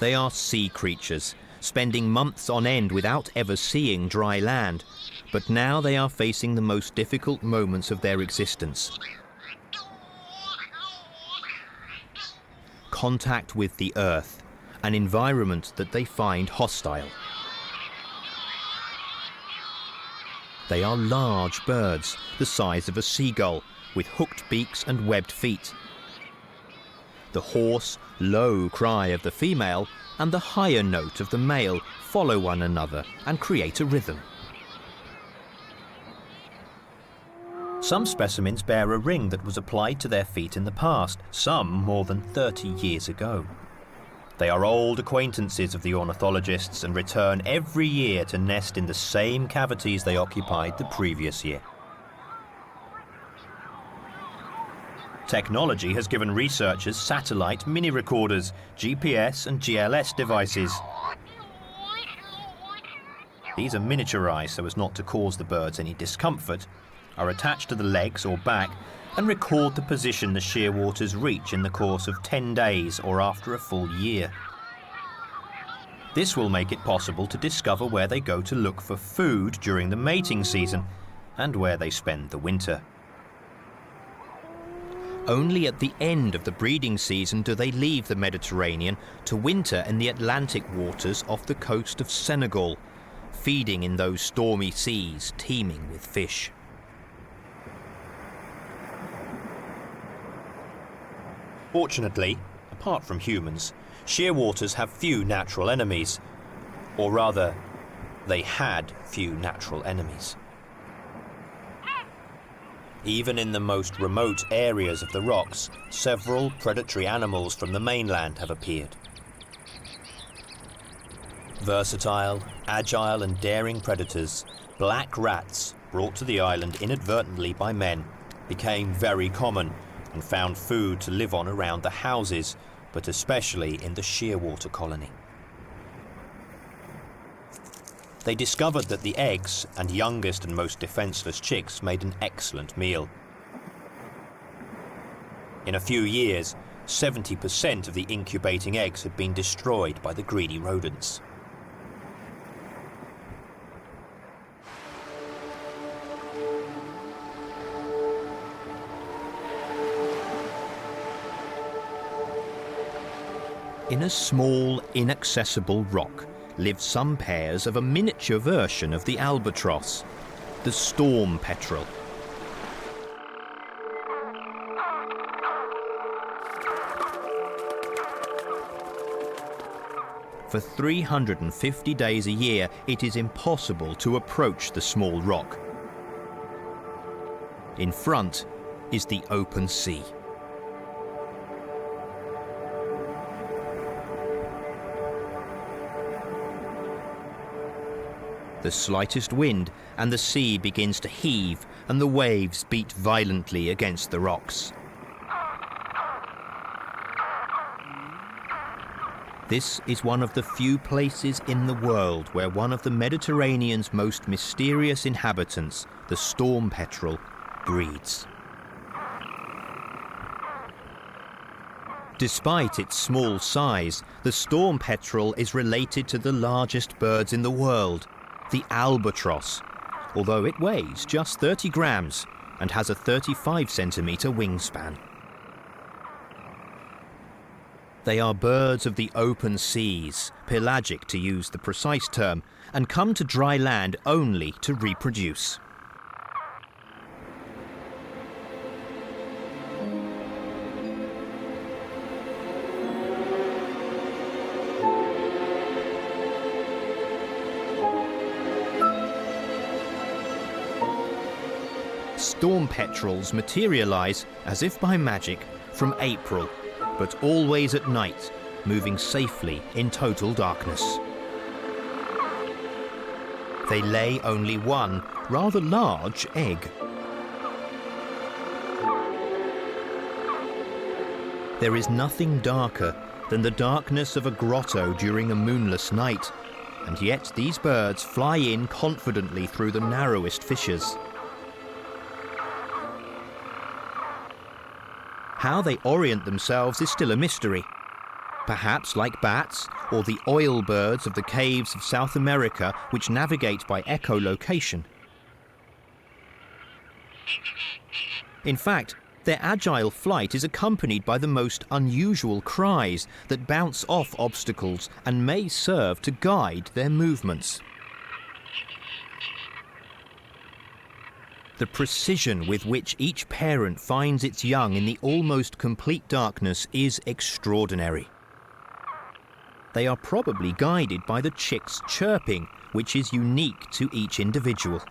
They are sea creatures, spending months on end without ever seeing dry land, but now they are facing the most difficult moments of their existence. Contact with the earth, an environment that they find hostile. They are large birds, the size of a seagull, with hooked beaks and webbed feet. The hoarse, low cry of the female and the higher note of the male follow one another and create a rhythm. Some specimens bear a ring that was applied to their feet in the past, some more than 30 years ago. They are old acquaintances of the ornithologists and return every year to nest in the same cavities they occupied the previous year. Technology has given researchers satellite mini-recorders, GPS and GLS devices. These are miniaturized so as not to cause the birds any discomfort, are attached to the legs or back, and record the position the shearwaters reach in the course of 10 days or after a full year. This will make it possible to discover where they go to look for food during the mating season and where they spend the winter. Only at the end of the breeding season do they leave the Mediterranean to winter in the Atlantic waters off the coast of Senegal, feeding in those stormy seas teeming with fish. Fortunately, apart from humans, shearwaters have few natural enemies. Or rather, they had few natural enemies. Even in the most remote areas of the rocks, several predatory animals from the mainland have appeared. Versatile, agile and daring predators, black rats, brought to the island inadvertently by men, became very common and found food to live on around the houses, but especially in the shearwater colony. They discovered that the eggs and youngest and most defenseless chicks made an excellent meal. In a few years, 70% of the incubating eggs had been destroyed by the greedy rodents. In a small, inaccessible rock live some pairs of a miniature version of the albatross, the storm petrel. For 350 days a year, it is impossible to approach the small rock. In front is the open sea. The slightest wind and the sea begins to heave and the waves beat violently against the rocks. This is one of the few places in the world where one of the Mediterranean's most mysterious inhabitants, the storm petrel, breeds. Despite its small size, the storm petrel is related to the largest birds in the world, the albatross, although it weighs just 30 grams and has a 35-centimetre wingspan. They are birds of the open seas, pelagic to use the precise term, and come to dry land only to reproduce. Storm petrels materialize, as if by magic, from April, but always at night, moving safely in total darkness. They lay only one, rather large egg. There is nothing darker than the darkness of a grotto during a moonless night, and yet these birds fly in confidently through the narrowest fissures. How they orient themselves is still a mystery. Perhaps like bats or the oil birds of the caves of South America, which navigate by echolocation. In fact, their agile flight is accompanied by the most unusual cries that bounce off obstacles and may serve to guide their movements. The precision with which each parent finds its young in the almost complete darkness is extraordinary. They are probably guided by the chicks' chirping, which is unique to each individual.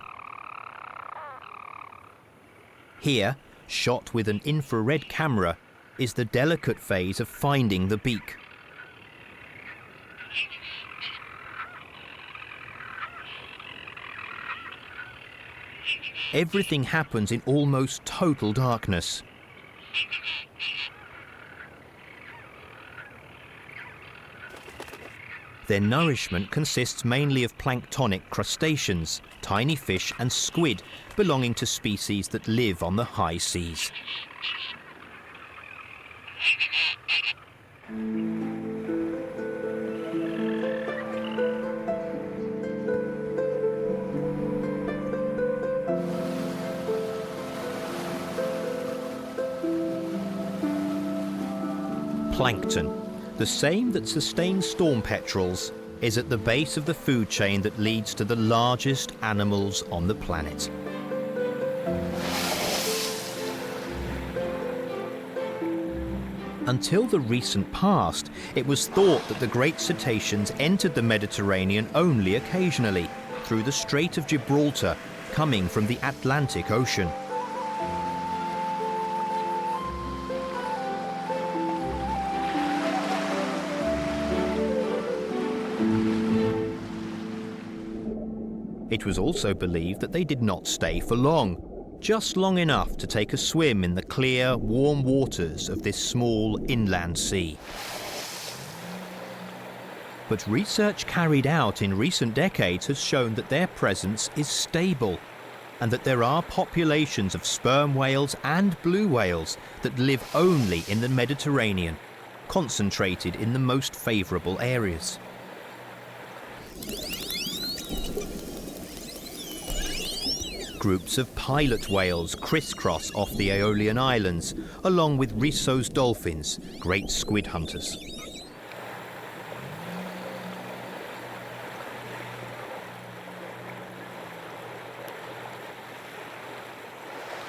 Here, shot with an infrared camera, is the delicate phase of finding the beak. Everything happens in almost total darkness. Their nourishment consists mainly of planktonic crustaceans, tiny fish and squid belonging to species that live on the high seas. Plankton, the same that sustains storm petrels, is at the base of the food chain that leads to the largest animals on the planet. Until the recent past, it was thought that the great cetaceans entered the Mediterranean only occasionally, through the Strait of Gibraltar, coming from the Atlantic Ocean. It was also believed that they did not stay for long, just long enough to take a swim in the clear, warm waters of this small inland sea. But research carried out in recent decades has shown that their presence is stable, and that there are populations of sperm whales and blue whales that live only in the Mediterranean, concentrated in the most favourable areas. Groups of pilot whales crisscross off the Aeolian Islands, along with Risso's dolphins, great squid hunters.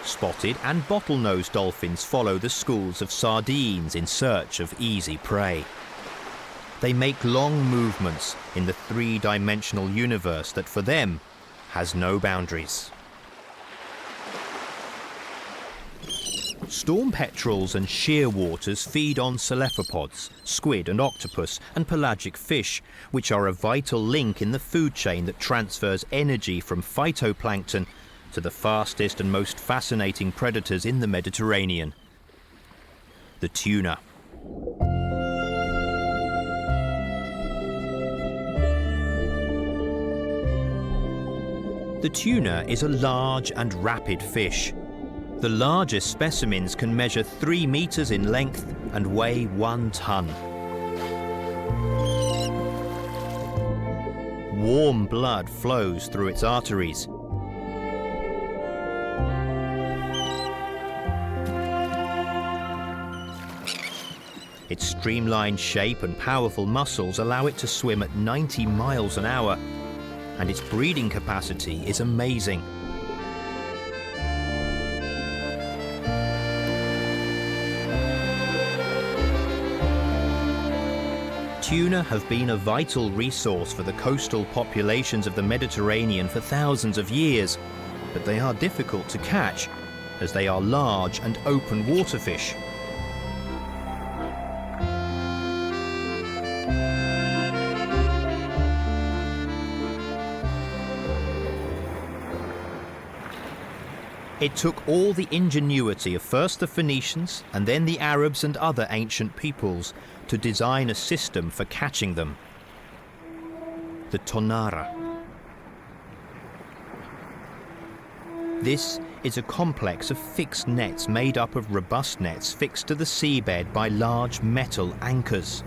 Spotted and bottlenose dolphins follow the schools of sardines in search of easy prey. They make long movements in the three-dimensional universe that for them has no boundaries. Storm petrels and shearwaters feed on cephalopods, squid and octopus, and pelagic fish, which are a vital link in the food chain that transfers energy from phytoplankton to the fastest and most fascinating predators in the Mediterranean, the tuna. The tuna is a large and rapid fish. The largest specimens can measure 3 meters in length and weigh 1 ton. Warm blood flows through its arteries. Its streamlined shape and powerful muscles allow it to swim at 90 miles an hour, and its breeding capacity is amazing. Tuna have been a vital resource for the coastal populations of the Mediterranean for thousands of years, but they are difficult to catch as they are large and open water fish. It took all the ingenuity of first the Phoenicians and then the Arabs and other ancient peoples to design a system for catching them. The tonara. This is a complex of fixed nets made up of robust nets fixed to the seabed by large metal anchors.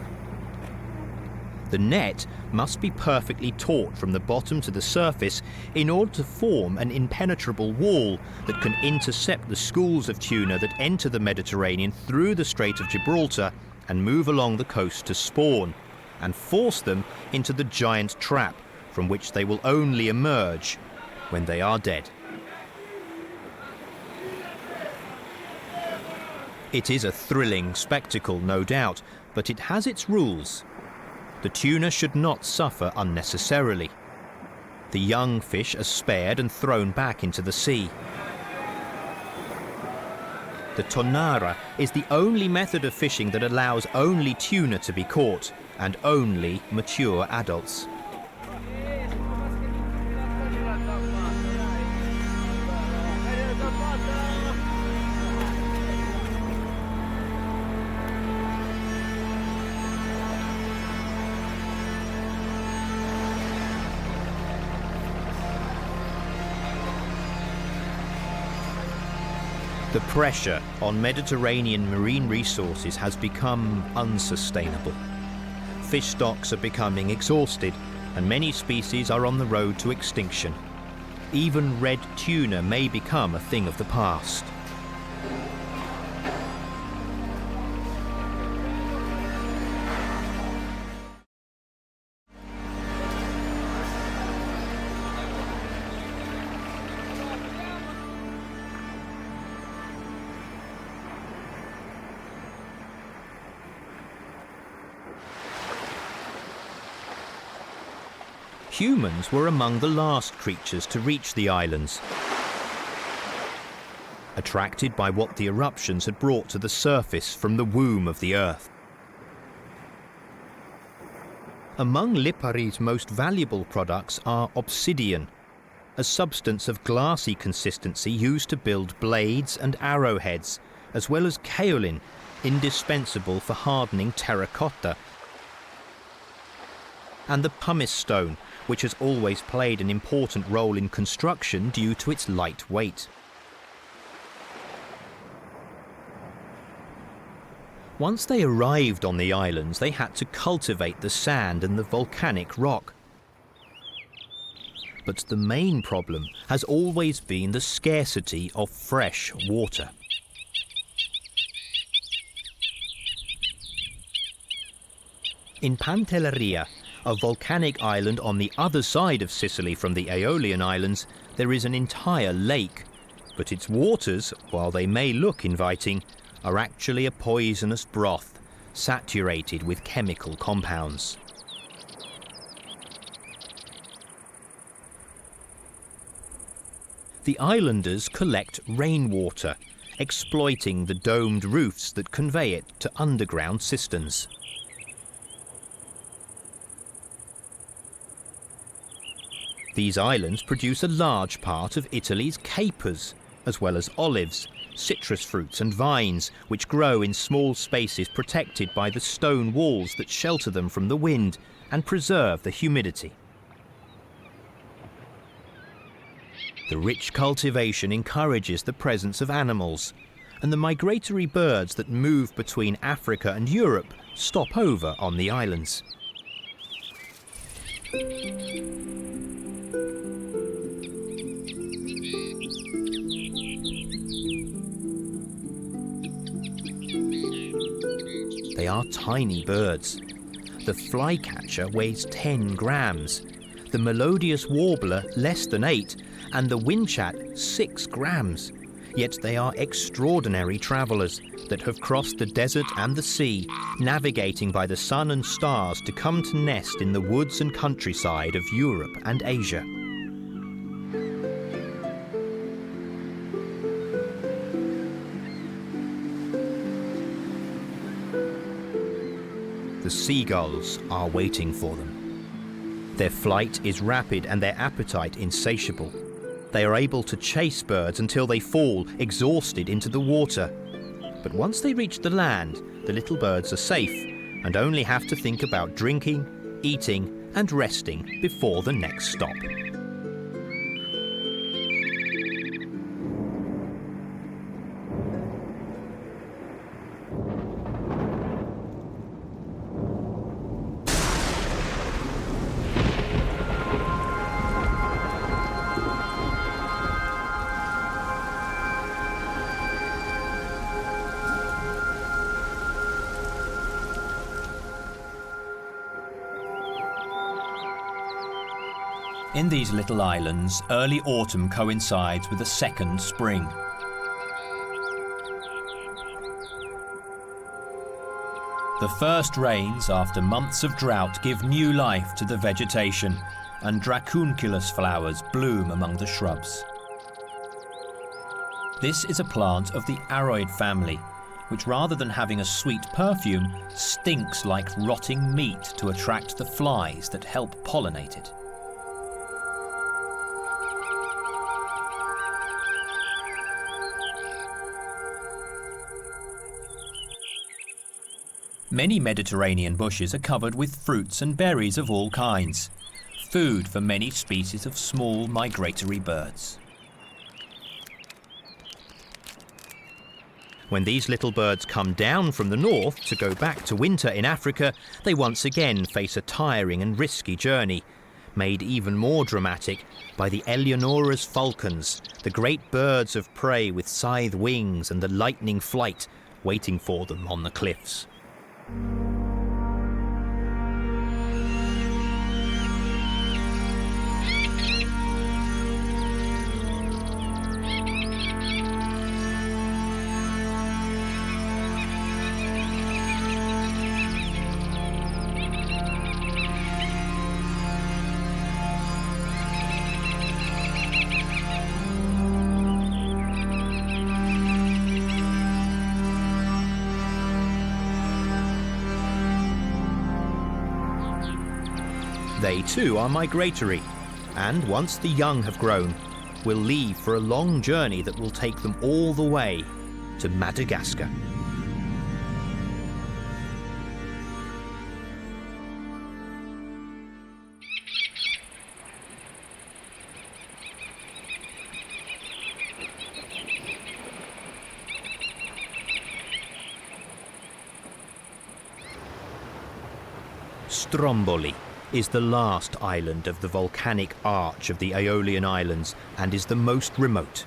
The net must be perfectly taut from the bottom to the surface in order to form an impenetrable wall that can intercept the schools of tuna that enter the Mediterranean through the Strait of Gibraltar and move along the coast to spawn, and force them into the giant trap from which they will only emerge when they are dead. It is a thrilling spectacle, no doubt, but it has its rules. The tuna should not suffer unnecessarily. The young fish are spared and thrown back into the sea. The tonnara is the only method of fishing that allows only tuna to be caught, and only mature adults. The pressure on Mediterranean marine resources has become unsustainable. Fish stocks are becoming exhausted, and many species are on the road to extinction. Even red tuna may become a thing of the past. Humans were among the last creatures to reach the islands, attracted by what the eruptions had brought to the surface from the womb of the earth. Among Lipari's most valuable products are obsidian, a substance of glassy consistency used to build blades and arrowheads, as well as kaolin, indispensable for hardening terracotta, and the pumice stone, which has always played an important role in construction due to its light weight. Once they arrived on the islands, they had to cultivate the sand and the volcanic rock. But the main problem has always been the scarcity of fresh water. In Pantelleria, a volcanic island on the other side of Sicily from the Aeolian Islands, there is an entire lake, but its waters, while they may look inviting, are actually a poisonous broth, saturated with chemical compounds. The islanders collect rainwater, exploiting the domed roofs that convey it to underground cisterns. These islands produce a large part of Italy's capers, as well as olives, citrus fruits and vines, which grow in small spaces protected by the stone walls that shelter them from the wind and preserve the humidity. The rich cultivation encourages the presence of animals, and the migratory birds that move between Africa and Europe stop over on the islands. They are tiny birds. The flycatcher weighs 10 grams, the melodious warbler less than 8, and the windchat 6 grams. Yet they are extraordinary travellers that have crossed the desert and the sea, navigating by the sun and stars to come to nest in the woods and countryside of Europe and Asia. The seagulls are waiting for them. Their flight is rapid and their appetite insatiable. They are able to chase birds until they fall, exhausted, into the water. But once they reach the land, the little birds are safe and only have to think about drinking, eating, and resting before the next stop. In these little islands, early autumn coincides with a second spring. The first rains after months of drought give new life to the vegetation, and dracunculus flowers bloom among the shrubs. This is a plant of the aroid family, which rather than having a sweet perfume, stinks like rotting meat to attract the flies that help pollinate it. Many Mediterranean bushes are covered with fruits and berries of all kinds, food for many species of small migratory birds. When these little birds come down from the north to go back to winter in Africa, they once again face a tiring and risky journey, made even more dramatic by the Eleonora's falcons, the great birds of prey with scythe wings and the lightning flight waiting for them on the cliffs. They too are migratory, and once the young have grown, will leave for a long journey that will take them all the way to Madagascar. Stromboli is the last island of the volcanic arch of the Aeolian Islands and is the most remote.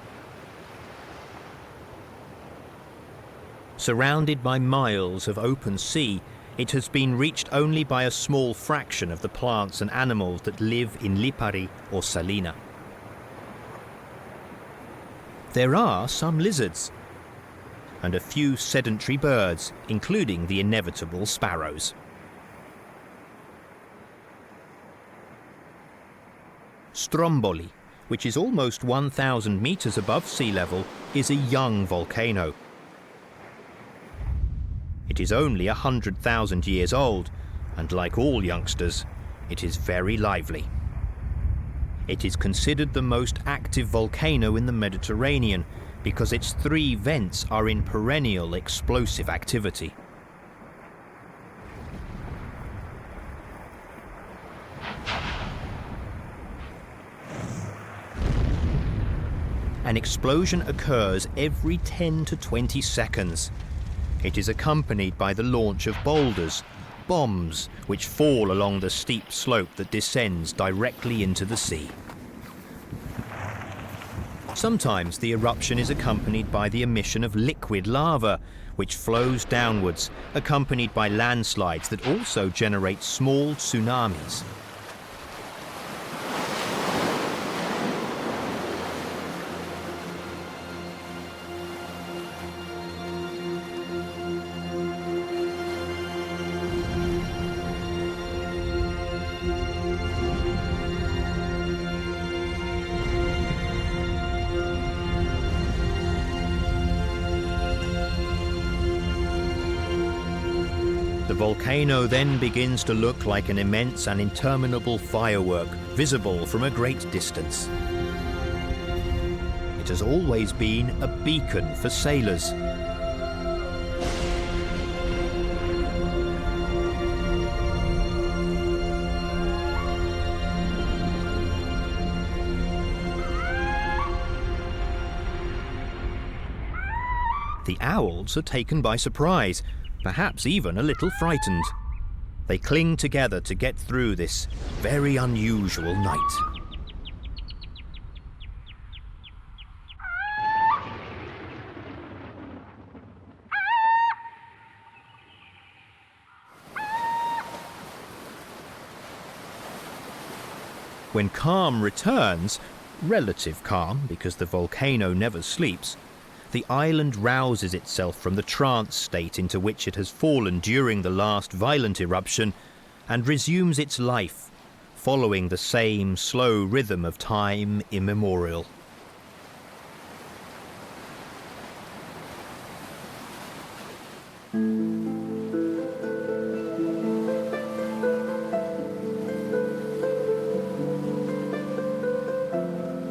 Surrounded by miles of open sea, it has been reached only by a small fraction of the plants and animals that live in Lipari or Salina. There are some lizards and a few sedentary birds, including the inevitable sparrows. Stromboli, which is almost 1,000 meters above sea level, is a young volcano. It is only 100,000 years old, and like all youngsters, it is very lively. It is considered the most active volcano in the Mediterranean because its 3 vents are in perennial explosive activity. An explosion occurs every 10 to 20 seconds. It is accompanied by the launch of boulders, bombs, which fall along the steep slope that descends directly into the sea. Sometimes the eruption is accompanied by the emission of liquid lava, which flows downwards, accompanied by landslides that also generate small tsunamis. The volcano then begins to look like an immense and interminable firework, visible from a great distance. It has always been a beacon for sailors. The owls are taken by surprise, perhaps even a little frightened. They cling together to get through this very unusual night. When calm returns, relative calm because the volcano never sleeps, the island rouses itself from the trance state into which it has fallen during the last violent eruption and resumes its life, following the same slow rhythm of time immemorial.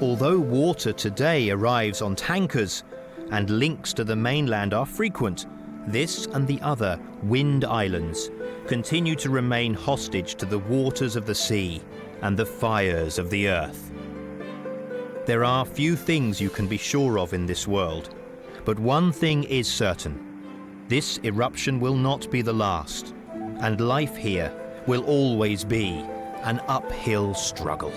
Although water today arrives on tankers and links to the mainland are frequent, this and the other wind islands continue to remain hostage to the waters of the sea and the fires of the earth. There are few things you can be sure of in this world, but one thing is certain. This eruption will not be the last, and life here will always be an uphill struggle.